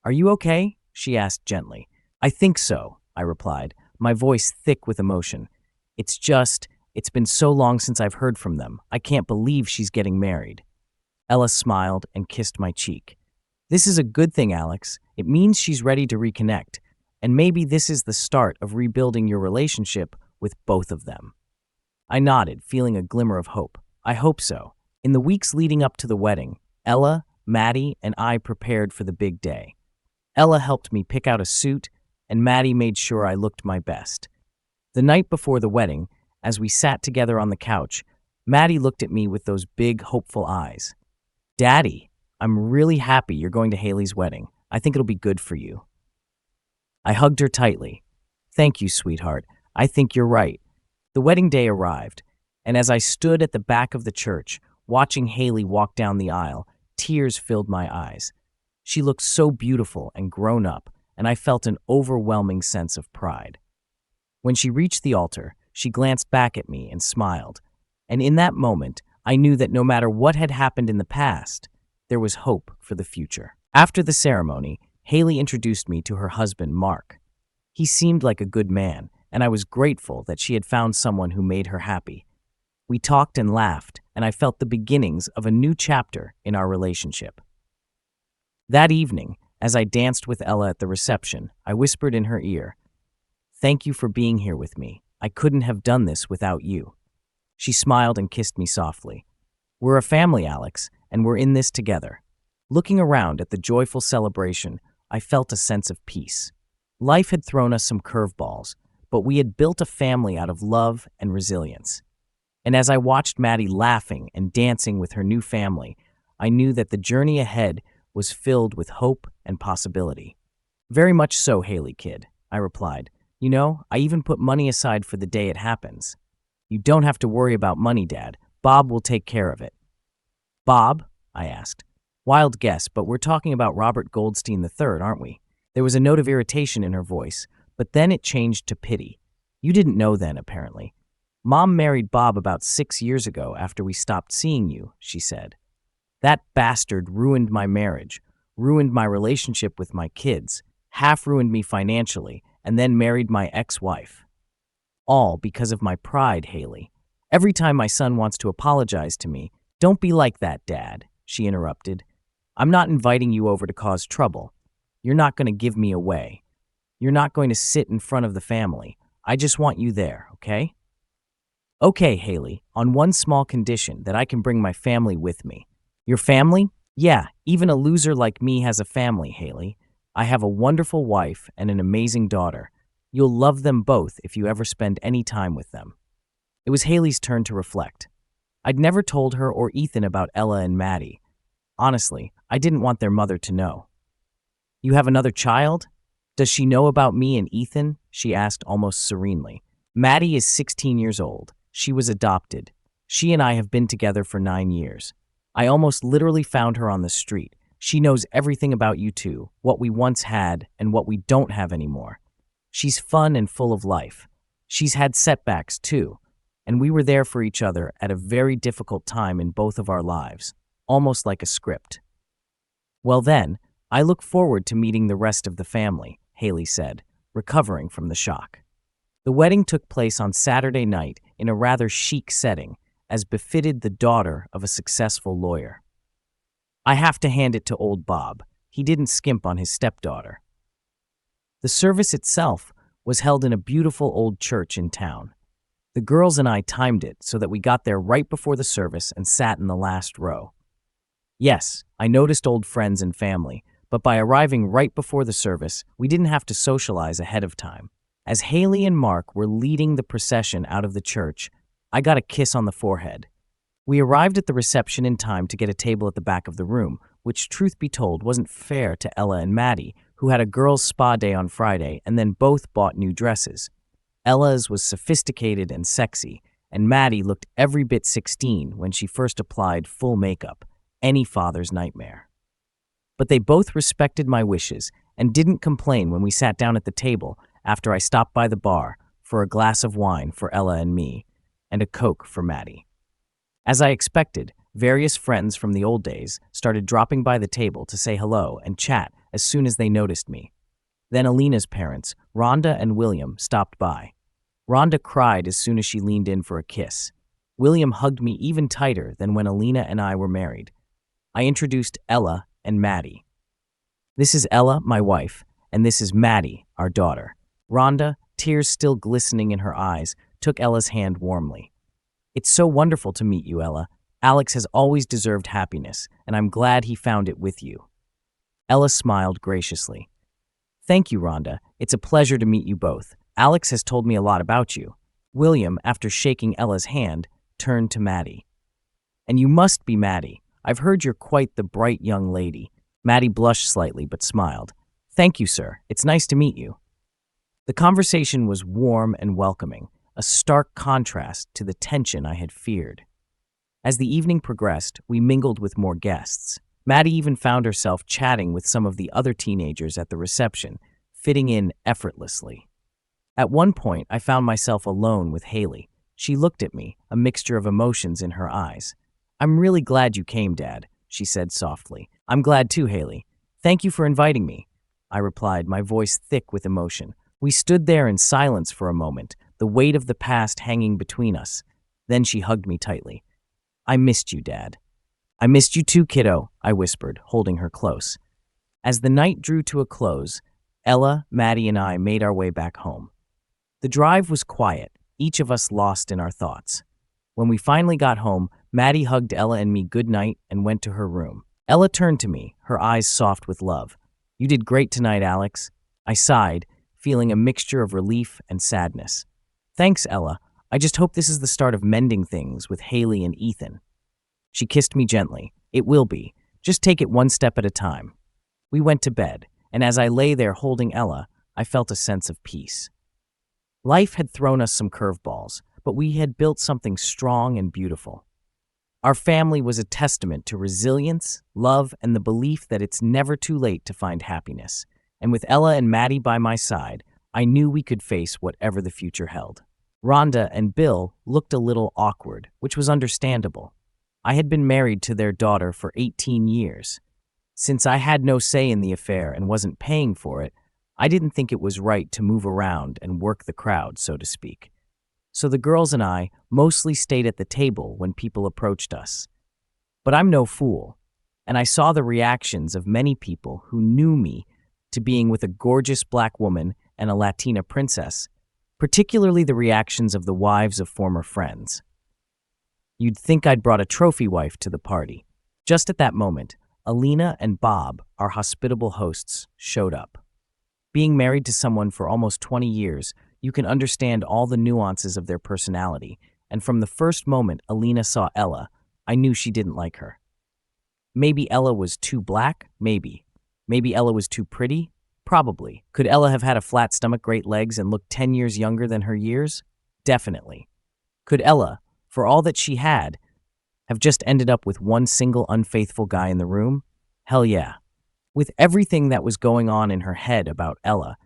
Are you okay? She asked gently. I think so, I replied, my voice thick with emotion. It's been so long since I've heard from them. I can't believe she's getting married. Ella smiled and kissed my cheek. This is a good thing, Alex. It means she's ready to reconnect. And maybe this is the start of rebuilding your relationship with both of them. I nodded, feeling a glimmer of hope. I hope so. In the weeks leading up to the wedding, Ella, Maddie, and I prepared for the big day. Ella helped me pick out a suit, and Maddie made sure I looked my best. The night before the wedding, as we sat together on the couch, Maddie looked at me with those big, hopeful eyes. Daddy, I'm really happy you're going to Haley's wedding. I think it'll be good for you. I hugged her tightly. Thank you, sweetheart. I think you're right. The wedding day arrived, and as I stood at the back of the church, watching Haley walk down the aisle, tears filled my eyes. She looked so beautiful and grown up, and I felt an overwhelming sense of pride. When she reached the altar, she glanced back at me and smiled, and in that moment, I knew that no matter what had happened in the past, there was hope for the future. After the ceremony, Haley introduced me to her husband, Mark. He seemed like a good man, and I was grateful that she had found someone who made her happy. We talked and laughed, and I felt the beginnings of a new chapter in our relationship. That evening, as I danced with Ella at the reception, I whispered in her ear, "Thank you for being here with me. I couldn't have done this without you." She smiled and kissed me softly. We're a family, Alex, and we're in this together. Looking around at the joyful celebration, I felt a sense of peace. Life had thrown us some curveballs, but we had built a family out of love and resilience. And as I watched Maddie laughing and dancing with her new family, I knew that the journey ahead was filled with hope and possibility. Very much so, Haley, kid, I replied. You know, I even put money aside for the day it happens. You don't have to worry about money, Dad. Bob will take care of it. Bob? I asked. Wild guess, but we're talking about Robert Goldstein III, aren't we? There was a note of irritation in her voice, but then it changed to pity. You didn't know then, apparently. Mom married Bob about 6 years ago after we stopped seeing you, she said. That bastard ruined my marriage, ruined my relationship with my kids, half ruined me financially, and then married my ex-wife. All because of my pride, Haley. Every time my son wants to apologize to me, "Don't be like that, Dad," she interrupted. "I'm not inviting you over to cause trouble. You're not going to give me away. You're not going to sit in front of the family. I just want you there, okay?" "Okay, Haley, on one small condition, that I can bring my family with me." "Your family?" "Yeah, even a loser like me has a family, Haley. I have a wonderful wife and an amazing daughter. You'll love them both if you ever spend any time with them." It was Haley's turn to reflect. I'd never told her or Ethan about Ella and Maddie. Honestly, I didn't want their mother to know. "You have another child? Does she know about me and Ethan?" she asked almost serenely. "Maddie is 16 years old. She was adopted. She and I have been together for 9 years. I almost literally found her on the street. She knows everything about you two, what we once had and what we don't have anymore. She's fun and full of life. She's had setbacks too, and we were there for each other at a very difficult time in both of our lives, almost like a script." "Well then, I look forward to meeting the rest of the family," Haley said, recovering from the shock. The wedding took place on Saturday night in a rather chic setting, as befitted the daughter of a successful lawyer. I have to hand it to old Bob. He didn't skimp on his stepdaughter. The service itself was held in a beautiful old church in town. The girls and I timed it so that we got there right before the service and sat in the last row. Yes, I noticed old friends and family, but by arriving right before the service, we didn't have to socialize ahead of time. As Haley and Mark were leading the procession out of the church, I got a kiss on the forehead. We arrived at the reception in time to get a table at the back of the room, which, truth be told, wasn't fair to Ella and Maddie, who had a girls' spa day on Friday and then both bought new dresses. Ella's was sophisticated and sexy, and Maddie looked every bit 16 when she first applied full makeup, any father's nightmare. But they both respected my wishes and didn't complain when we sat down at the table after I stopped by the bar for a glass of wine for Ella and me, and a Coke for Maddie. As I expected, various friends from the old days started dropping by the table to say hello and chat as soon as they noticed me. Then Alina's parents, Rhonda and William, stopped by. Rhonda cried as soon as she leaned in for a kiss. William hugged me even tighter than when Alina and I were married. I introduced Ella and Maddie. This is Ella, my wife, and this is Maddie, our daughter. Rhonda, tears still glistening in her eyes, took Ella's hand warmly. It's so wonderful to meet you, Ella. Alex has always deserved happiness, and I'm glad he found it with you. Ella smiled graciously. Thank you, Rhonda. It's a pleasure to meet you both. Alex has told me a lot about you. William, after shaking Ella's hand, turned to Maddie. And you must be Maddie. I've heard you're quite the bright young lady. Maddie blushed slightly but smiled. Thank you, sir. It's nice to meet you. The conversation was warm and welcoming, a stark contrast to the tension I had feared. As the evening progressed, we mingled with more guests. Maddie even found herself chatting with some of the other teenagers at the reception, fitting in effortlessly. At one point, I found myself alone with Haley. She looked at me, a mixture of emotions in her eyes. I'm really glad you came, Dad, she said softly. I'm glad too, Haley. Thank you for inviting me, I replied, my voice thick with emotion. We stood there in silence for a moment, the weight of the past hanging between us. Then she hugged me tightly. I missed you, Dad. I missed you too, kiddo, I whispered, holding her close. As the night drew to a close, Ella, Maddie, and I made our way back home. The drive was quiet, each of us lost in our thoughts. When we finally got home, Maddie hugged Ella and me goodnight and went to her room. Ella turned to me, her eyes soft with love. You did great tonight, Alex. I sighed, feeling a mixture of relief and sadness. Thanks, Ella. I just hope this is the start of mending things with Haley and Ethan. She kissed me gently. It will be. Just take it one step at a time. We went to bed, and as I lay there holding Ella, I felt a sense of peace. Life had thrown us some curveballs, but we had built something strong and beautiful. Our family was a testament to resilience, love, and the belief that it's never too late to find happiness. And with Ella and Maddie by my side, I knew we could face whatever the future held. Rhonda and Bill looked a little awkward, which was understandable. I had been married to their daughter for 18 years. Since I had no say in the affair and wasn't paying for it, I didn't think it was right to move around and work the crowd, so to speak. So the girls and I mostly stayed at the table when people approached us. But I'm no fool, and I saw the reactions of many people who knew me to being with a gorgeous black woman and a Latina princess, particularly the reactions of the wives of former friends. You'd think I'd brought a trophy wife to the party. Just at that moment, Alina and Bob, our hospitable hosts, showed up. Being married to someone for almost 20 years, you can understand all the nuances of their personality, and from the first moment Alina saw Ella, I knew she didn't like her. Maybe Ella was too black? Maybe. Maybe Ella was too pretty? Probably. Could Ella have had a flat stomach, great legs, and looked 10 years younger than her years? Definitely. Could Ella, for all that she had, have just ended up with one single unfaithful guy in the room? Hell yeah. With everything that was going on in her head about Ella,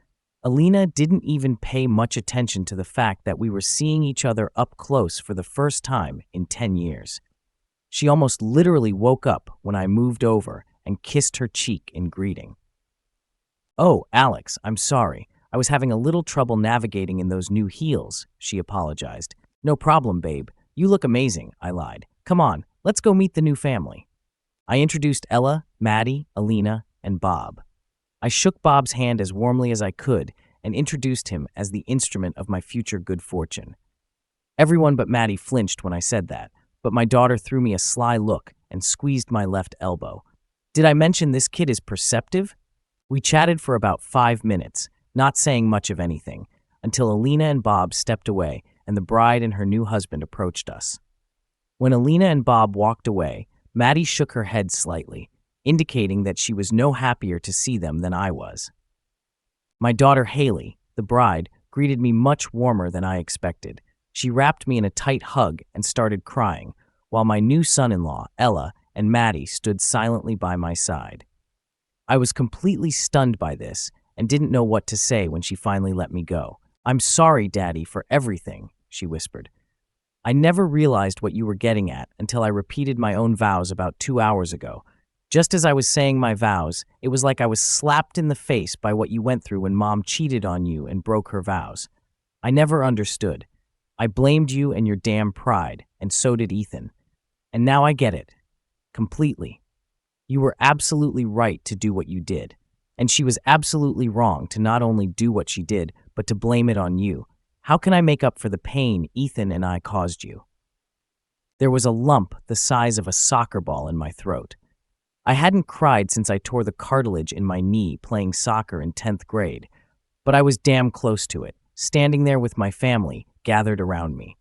Alina didn't even pay much attention to the fact that we were seeing each other up close for the first time in 10 years. She almost literally woke up when I moved over and kissed her cheek in greeting. Oh, Alex, I'm sorry. I was having a little trouble navigating in those new heels, she apologized. No problem, babe. You look amazing, I lied. Come on, let's go meet the new family. I introduced Ella, Maddie, Alina, and Bob. I shook Bob's hand as warmly as I could and introduced him as the instrument of my future good fortune. Everyone but Maddie flinched when I said that, but my daughter threw me a sly look and squeezed my left elbow. Did I mention this kid is perceptive? We chatted for about 5 minutes, not saying much of anything, until Alina and Bob stepped away and the bride and her new husband approached us. When Alina and Bob walked away, Maddie shook her head slightly, indicating that she was no happier to see them than I was. My daughter Haley, the bride, greeted me much warmer than I expected. She wrapped me in a tight hug and started crying, while my new son-in-law, Ella, and Maddie stood silently by my side. I was completely stunned by this and didn't know what to say when she finally let me go. "I'm sorry, Daddy, for everything," she whispered. "I never realized what you were getting at until I repeated my own vows about 2 hours ago. Just as I was saying my vows, it was like I was slapped in the face by what you went through when Mom cheated on you and broke her vows. I never understood. I blamed you and your damn pride, and so did Ethan. And now I get it. Completely. You were absolutely right to do what you did. And she was absolutely wrong to not only do what she did, but to blame it on you. How can I make up for the pain Ethan and I caused you?" There was a lump the size of a soccer ball in my throat. I hadn't cried since I tore the cartilage in my knee playing soccer in 10th grade, but I was damn close to it, standing there with my family gathered around me.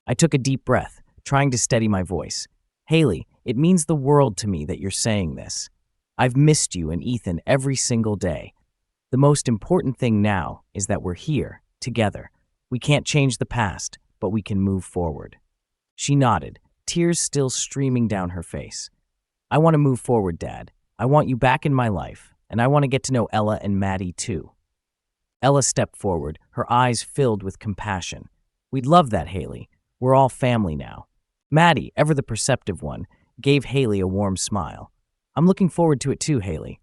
I took a deep breath, trying to steady my voice. "Haley, it means the world to me that you're saying this. I've missed you and Ethan every single day. The most important thing now is that we're here, together. We can't change the past, but we can move forward." She nodded, tears still streaming down her face. "I want to move forward, Dad. I want you back in my life, and I want to get to know Ella and Maddie too." Ella stepped forward, her eyes filled with compassion. "We'd love that, Haley. We're all family now." Maddie, ever the perceptive one, gave Haley a warm smile. "I'm looking forward to it too, Haley."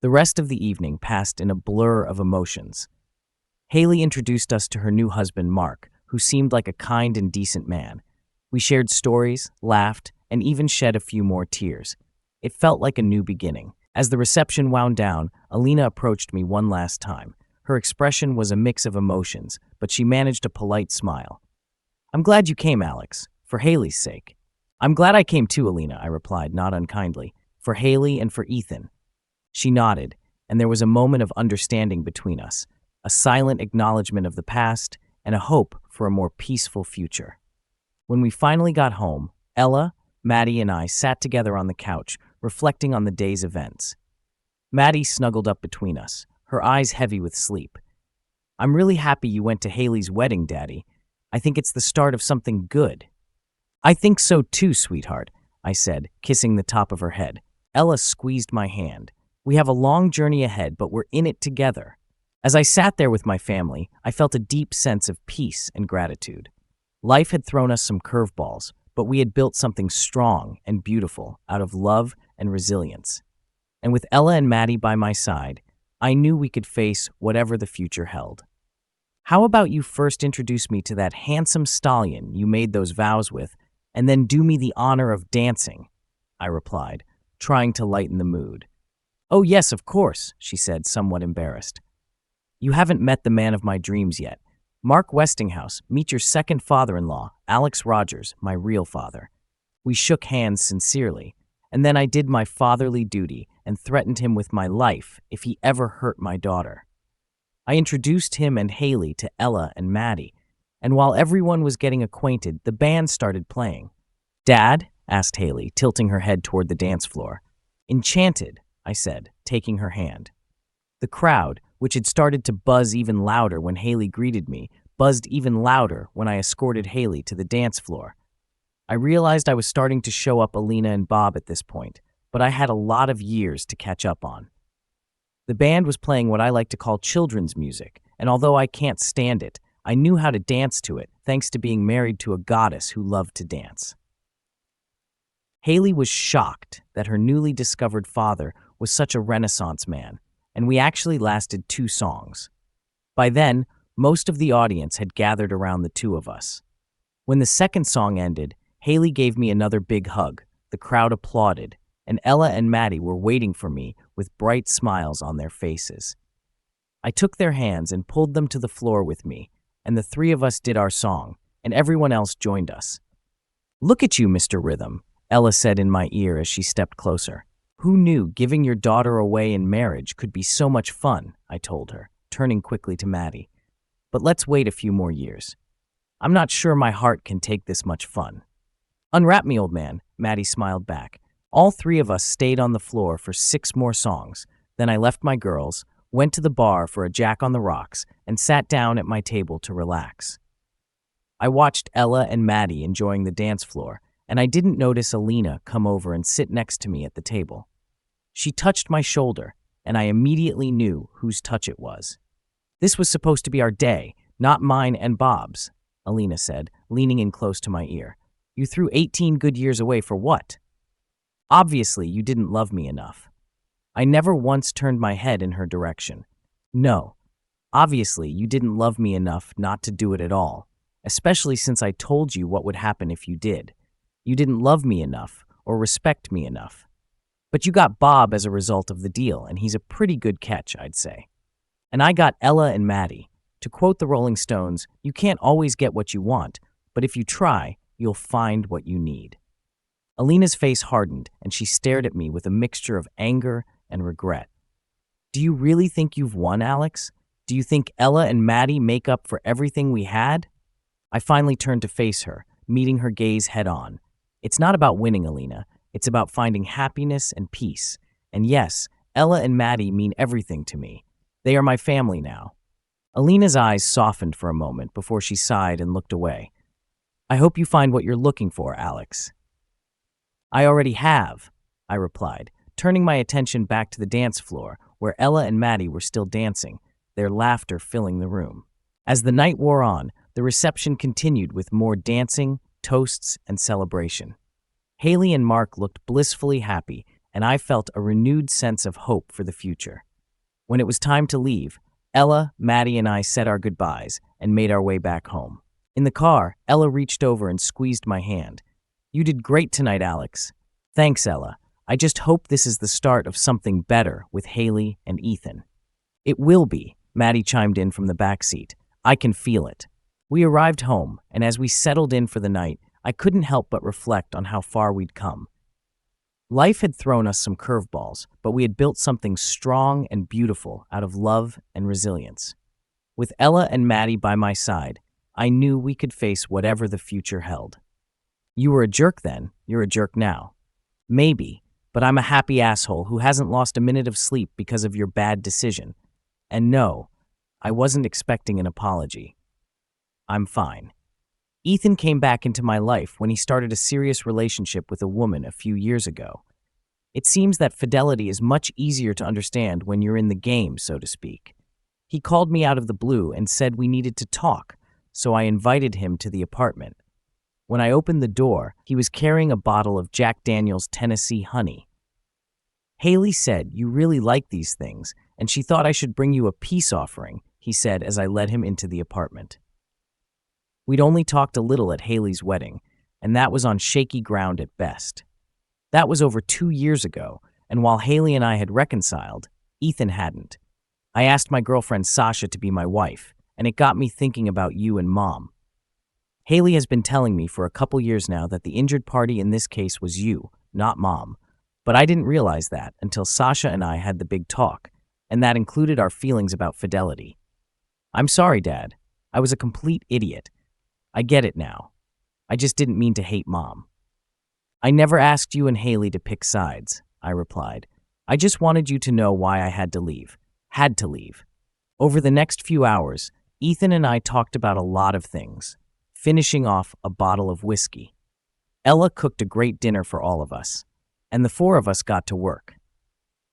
The rest of the evening passed in a blur of emotions. Haley introduced us to her new husband, Mark, who seemed like a kind and decent man. We shared stories, laughed, and even shed a few more tears. It felt like a new beginning. As the reception wound down, Alina approached me one last time. Her expression was a mix of emotions, but she managed a polite smile. "I'm glad you came, Alex, for Haley's sake." "I'm glad I came too, Alina," I replied, not unkindly, "for Haley and for Ethan." She nodded, and there was a moment of understanding between us, a silent acknowledgement of the past and a hope for a more peaceful future. When we finally got home, Ella, Maddie, and I sat together on the couch, reflecting on the day's events. Maddie snuggled up between us, her eyes heavy with sleep. "I'm really happy you went to Haley's wedding, Daddy. I think it's the start of something good." "I think so too, sweetheart," I said, kissing the top of her head. Ella squeezed my hand. "We have a long journey ahead, but we're in it together." As I sat there with my family, I felt a deep sense of peace and gratitude. Life had thrown us some curveballs, but we had built something strong and beautiful out of love and resilience. And with Ella and Maddie by my side, I knew we could face whatever the future held. "How about you first introduce me to that handsome stallion you made those vows with, and then do me the honor of dancing?" I replied, trying to lighten the mood. "Oh yes, of course," she said, somewhat embarrassed. "You haven't met the man of my dreams yet. Mark Westinghouse, meet your second father-in-law, Alex Rogers, my real father." We shook hands sincerely, and then I did my fatherly duty and threatened him with my life if he ever hurt my daughter. I introduced him and Haley to Ella and Maddie, and while everyone was getting acquainted, the band started playing. "Dad?" asked Haley, tilting her head toward the dance floor. "Enchanted," I said, taking her hand. The crowd, which had started to buzz even louder when Haley greeted me, buzzed even louder when I escorted Haley to the dance floor. I realized I was starting to show up Alina and Bob at this point, but I had a lot of years to catch up on. The band was playing what I like to call children's music, and although I can't stand it, I knew how to dance to it thanks to being married to a goddess who loved to dance. Haley was shocked that her newly discovered father was such a Renaissance man, and we actually lasted 2 songs. By then, most of the audience had gathered around the two of us. When the second song ended, Haley gave me another big hug, the crowd applauded, and Ella and Maddie were waiting for me with bright smiles on their faces. I took their hands and pulled them to the floor with me, and the 3 of us did our song, and everyone else joined us. "Look at you, Mr. Rhythm," Ella said in my ear as she stepped closer. Who knew giving your daughter away in marriage could be so much fun, I told her, turning quickly to Maddie. But let's wait a few more years. I'm not sure my heart can take this much fun. Unwrap me, old man, Maddie smiled back. All three of us stayed on the floor for 6 more songs. Then I left my girls, went to the bar for a Jack on the Rocks, and sat down at my table to relax. I watched Ella and Maddie enjoying the dance floor, and I didn't notice Alina come over and sit next to me at the table. She touched my shoulder, and I immediately knew whose touch it was. This was supposed to be our day, not mine and Bob's, Alina said, leaning in close to my ear. You threw 18 good years away for what? Obviously, you didn't love me enough. I never once turned my head in her direction. No, obviously, you didn't love me enough not to do it at all, especially since I told you what would happen if you did. You didn't love me enough or respect me enough. But you got Bob as a result of the deal, and he's a pretty good catch, I'd say. And I got Ella and Maddie. To quote the Rolling Stones, you can't always get what you want, but if you try, you'll find what you need. Alina's face hardened, and she stared at me with a mixture of anger and regret. Do you really think you've won, Alex? Do you think Ella and Maddie make up for everything we had? I finally turned to face her, meeting her gaze head on. It's not about winning, Alina. It's about finding happiness and peace. And yes, Ella and Maddie mean everything to me. They are my family now. Alina's eyes softened for a moment before she sighed and looked away. I hope you find what you're looking for, Alex. I already have, I replied, turning my attention back to the dance floor where Ella and Maddie were still dancing, their laughter filling the room. As the night wore on, the reception continued with more dancing, toasts, and celebration. Haley and Mark looked blissfully happy, and I felt a renewed sense of hope for the future. When it was time to leave, Ella, Maddie, and I said our goodbyes and made our way back home. In the car, Ella reached over and squeezed my hand. You did great tonight, Alex. Thanks, Ella. I just hope this is the start of something better with Haley and Ethan. It will be, Maddie chimed in from the back seat. I can feel it. We arrived home, and as we settled in for the night, I couldn't help but reflect on how far we'd come. Life had thrown us some curveballs, but we had built something strong and beautiful out of love and resilience. With Ella and Maddie by my side, I knew we could face whatever the future held. You were a jerk then, you're a jerk now. Maybe, but I'm a happy asshole who hasn't lost a minute of sleep because of your bad decision. And no, I wasn't expecting an apology. I'm fine. Ethan came back into my life when he started a serious relationship with a woman a few years ago. It seems that fidelity is much easier to understand when you're in the game, so to speak. He called me out of the blue and said we needed to talk, so I invited him to the apartment. When I opened the door, he was carrying a bottle of Jack Daniel's Tennessee Honey. Haley said you really like these things, and she thought I should bring you a peace offering, he said as I led him into the apartment. We'd only talked a little at Haley's wedding, and that was on shaky ground at best. That was over 2 years ago, and while Haley and I had reconciled, Ethan hadn't. I asked my girlfriend Sasha to be my wife, and it got me thinking about you and Mom. Haley has been telling me for a couple years now that the injured party in this case was you, not Mom, but I didn't realize that until Sasha and I had the big talk, and that included our feelings about fidelity. I'm sorry, Dad. I was a complete idiot. I get it now. I just didn't mean to hate Mom. I never asked you and Haley to pick sides, I replied. I just wanted you to know why I had to leave. Had to leave. Over the next few hours, Ethan and I talked about a lot of things, finishing off a bottle of whiskey. Ella cooked a great dinner for all of us, and the 4 of us got to work.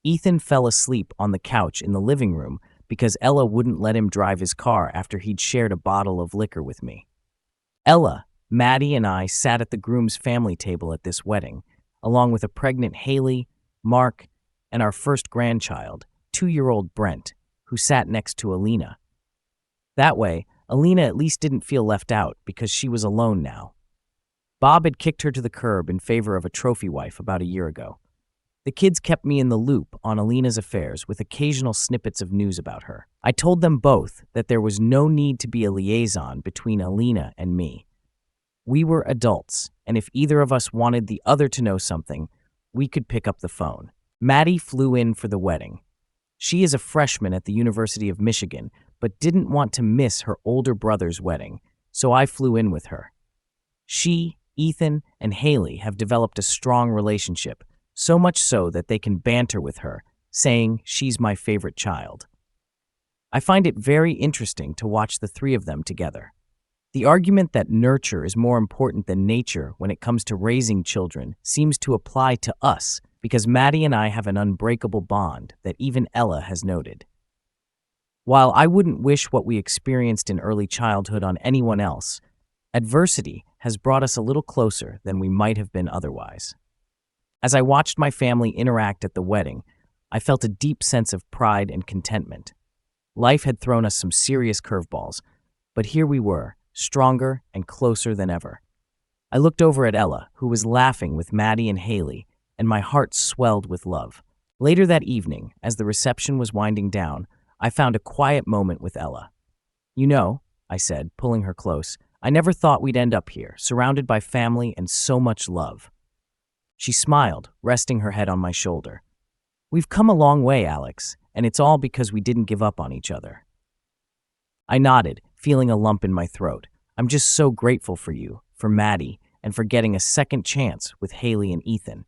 Ethan fell asleep on the couch in the living room because Ella wouldn't let him drive his car after he'd shared a bottle of liquor with me. Ella, Maddie, and I sat at the groom's family table at this wedding, along with a pregnant Haley, Mark, and our first grandchild, 2-year-old Brent, who sat next to Alina. That way, Alina at least didn't feel left out because she was alone now. Bob had kicked her to the curb in favor of a trophy wife about a year ago. The kids kept me in the loop on Alina's affairs with occasional snippets of news about her. I told them both that there was no need to be a liaison between Alina and me. We were adults, and if either of us wanted the other to know something, we could pick up the phone. Maddie flew in for the wedding. She is a freshman at the University of Michigan, but didn't want to miss her older brother's wedding, so I flew in with her. She, Ethan, and Haley have developed a strong relationship, so much so that they can banter with her, saying she's my favorite child. I find it very interesting to watch the three of them together. The argument that nurture is more important than nature when it comes to raising children seems to apply to us because Maddie and I have an unbreakable bond that even Ella has noted. While I wouldn't wish what we experienced in early childhood on anyone else, adversity has brought us a little closer than we might have been otherwise. As I watched my family interact at the wedding, I felt a deep sense of pride and contentment. Life had thrown us some serious curveballs, but here we were, stronger and closer than ever. I looked over at Ella, who was laughing with Maddie and Haley, and my heart swelled with love. Later that evening, as the reception was winding down, I found a quiet moment with Ella. "You know," I said, pulling her close, "I never thought we'd end up here, surrounded by family and so much love." She smiled, resting her head on my shoulder. "We've come a long way, Alex, and it's all because we didn't give up on each other." I nodded, feeling a lump in my throat. "I'm just so grateful for you, for Maddie, and for getting a second chance with Haley and Ethan."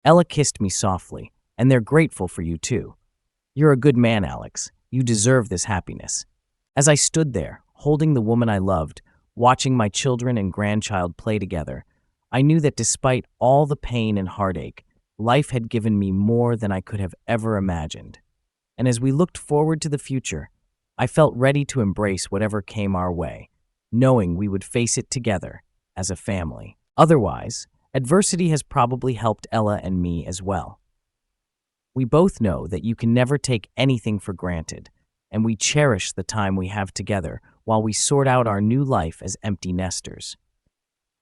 Ella kissed me softly, "And they're grateful for you too. You're a good man, Alex. You deserve this happiness." As I stood there, holding the woman I loved, watching my children and grandchild play together, I knew that despite all the pain and heartache, life had given me more than I could have ever imagined. And as we looked forward to the future, I felt ready to embrace whatever came our way, knowing we would face it together as a family. Otherwise, adversity has probably helped Ella and me as well. We both know that you can never take anything for granted, and we cherish the time we have together while we sort out our new life as empty nesters.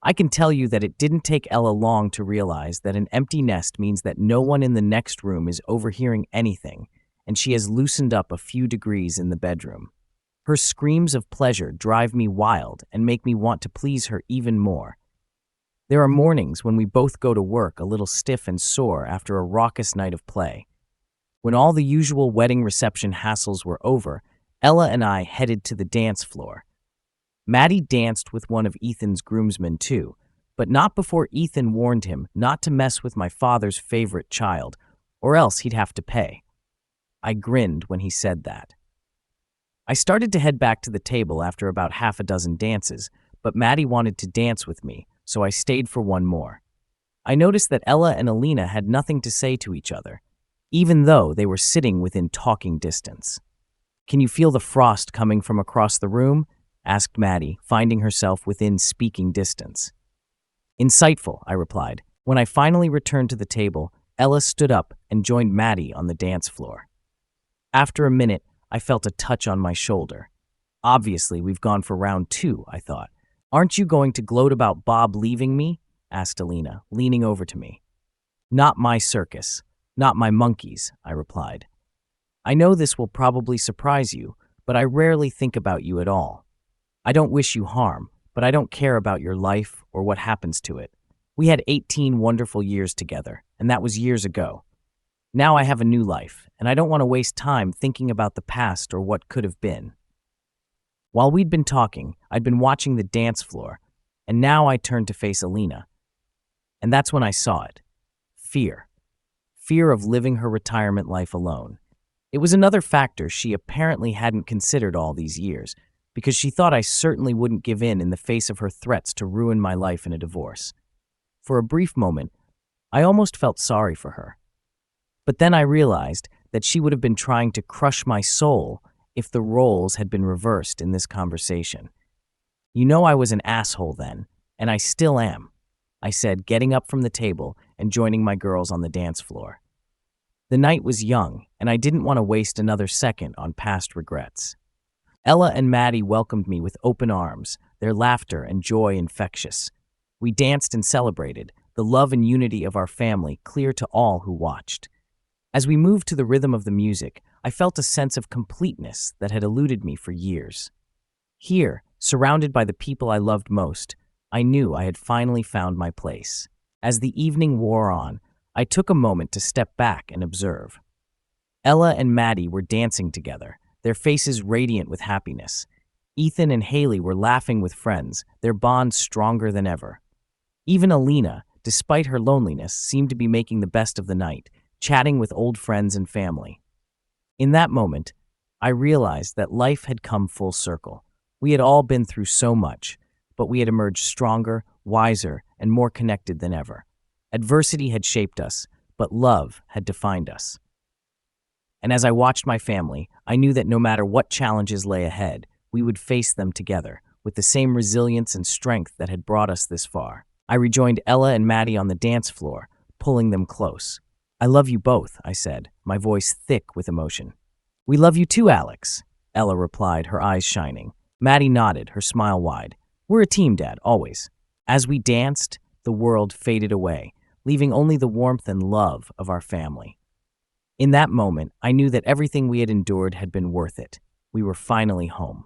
I can tell you that it didn't take Ella long to realize that an empty nest means that no one in the next room is overhearing anything, and she has loosened up a few degrees in the bedroom. Her screams of pleasure drive me wild and make me want to please her even more. There are mornings when we both go to work a little stiff and sore after a raucous night of play. When all the usual wedding reception hassles were over, Ella and I headed to the dance floor. Maddie danced with one of Ethan's groomsmen too, but not before Ethan warned him not to mess with my father's favorite child, or else he'd have to pay. I grinned when he said that. I started to head back to the table after about half a dozen dances, but Maddie wanted to dance with me, so I stayed for one more. I noticed that Ella and Alina had nothing to say to each other, even though they were sitting within talking distance. "Can you feel the frost coming from across the room?" asked Maddie, finding herself within speaking distance. "Insightful," I replied. When I finally returned to the table, Ella stood up and joined Maddie on the dance floor. After a minute, I felt a touch on my shoulder. "Obviously, we've gone for round 2, I thought. "Aren't you going to gloat about Bob leaving me?" asked Alina, leaning over to me. "Not my circus. Not my monkeys," I replied. "I know this will probably surprise you, but I rarely think about you at all. I don't wish you harm, but I don't care about your life or what happens to it. We had 18 wonderful years together, and that was years ago. Now I have a new life, and I don't want to waste time thinking about the past or what could have been." While we'd been talking, I'd been watching the dance floor, and now I turned to face Alina. And that's when I saw it. Fear. Fear of living her retirement life alone. It was another factor she apparently hadn't considered all these years, because she thought I certainly wouldn't give in the face of her threats to ruin my life in a divorce. For a brief moment, I almost felt sorry for her. But then I realized that she would have been trying to crush my soul if the roles had been reversed in this conversation. "You know I was an asshole then, and I still am," I said, getting up from the table and joining my girls on the dance floor. The night was young, and I didn't want to waste another second on past regrets. Ella and Maddie welcomed me with open arms, their laughter and joy infectious. We danced and celebrated, the love and unity of our family clear to all who watched. As we moved to the rhythm of the music, I felt a sense of completeness that had eluded me for years. Here, surrounded by the people I loved most, I knew I had finally found my place. As the evening wore on, I took a moment to step back and observe. Ella and Maddie were dancing together, their faces radiant with happiness. Ethan and Haley were laughing with friends, their bond stronger than ever. Even Alina, despite her loneliness, seemed to be making the best of the night, chatting with old friends and family. In that moment, I realized that life had come full circle. We had all been through so much, but we had emerged stronger, wiser, and more connected than ever. Adversity had shaped us, but love had defined us. And as I watched my family, I knew that no matter what challenges lay ahead, we would face them together, with the same resilience and strength that had brought us this far. I rejoined Ella and Maddie on the dance floor, pulling them close. "I love you both," I said, my voice thick with emotion. "We love you too, Alex," Ella replied, her eyes shining. Maddie nodded, her smile wide. "We're a team, Dad, always." As we danced, the world faded away, leaving only the warmth and love of our family. In that moment, I knew that everything we had endured had been worth it. We were finally home.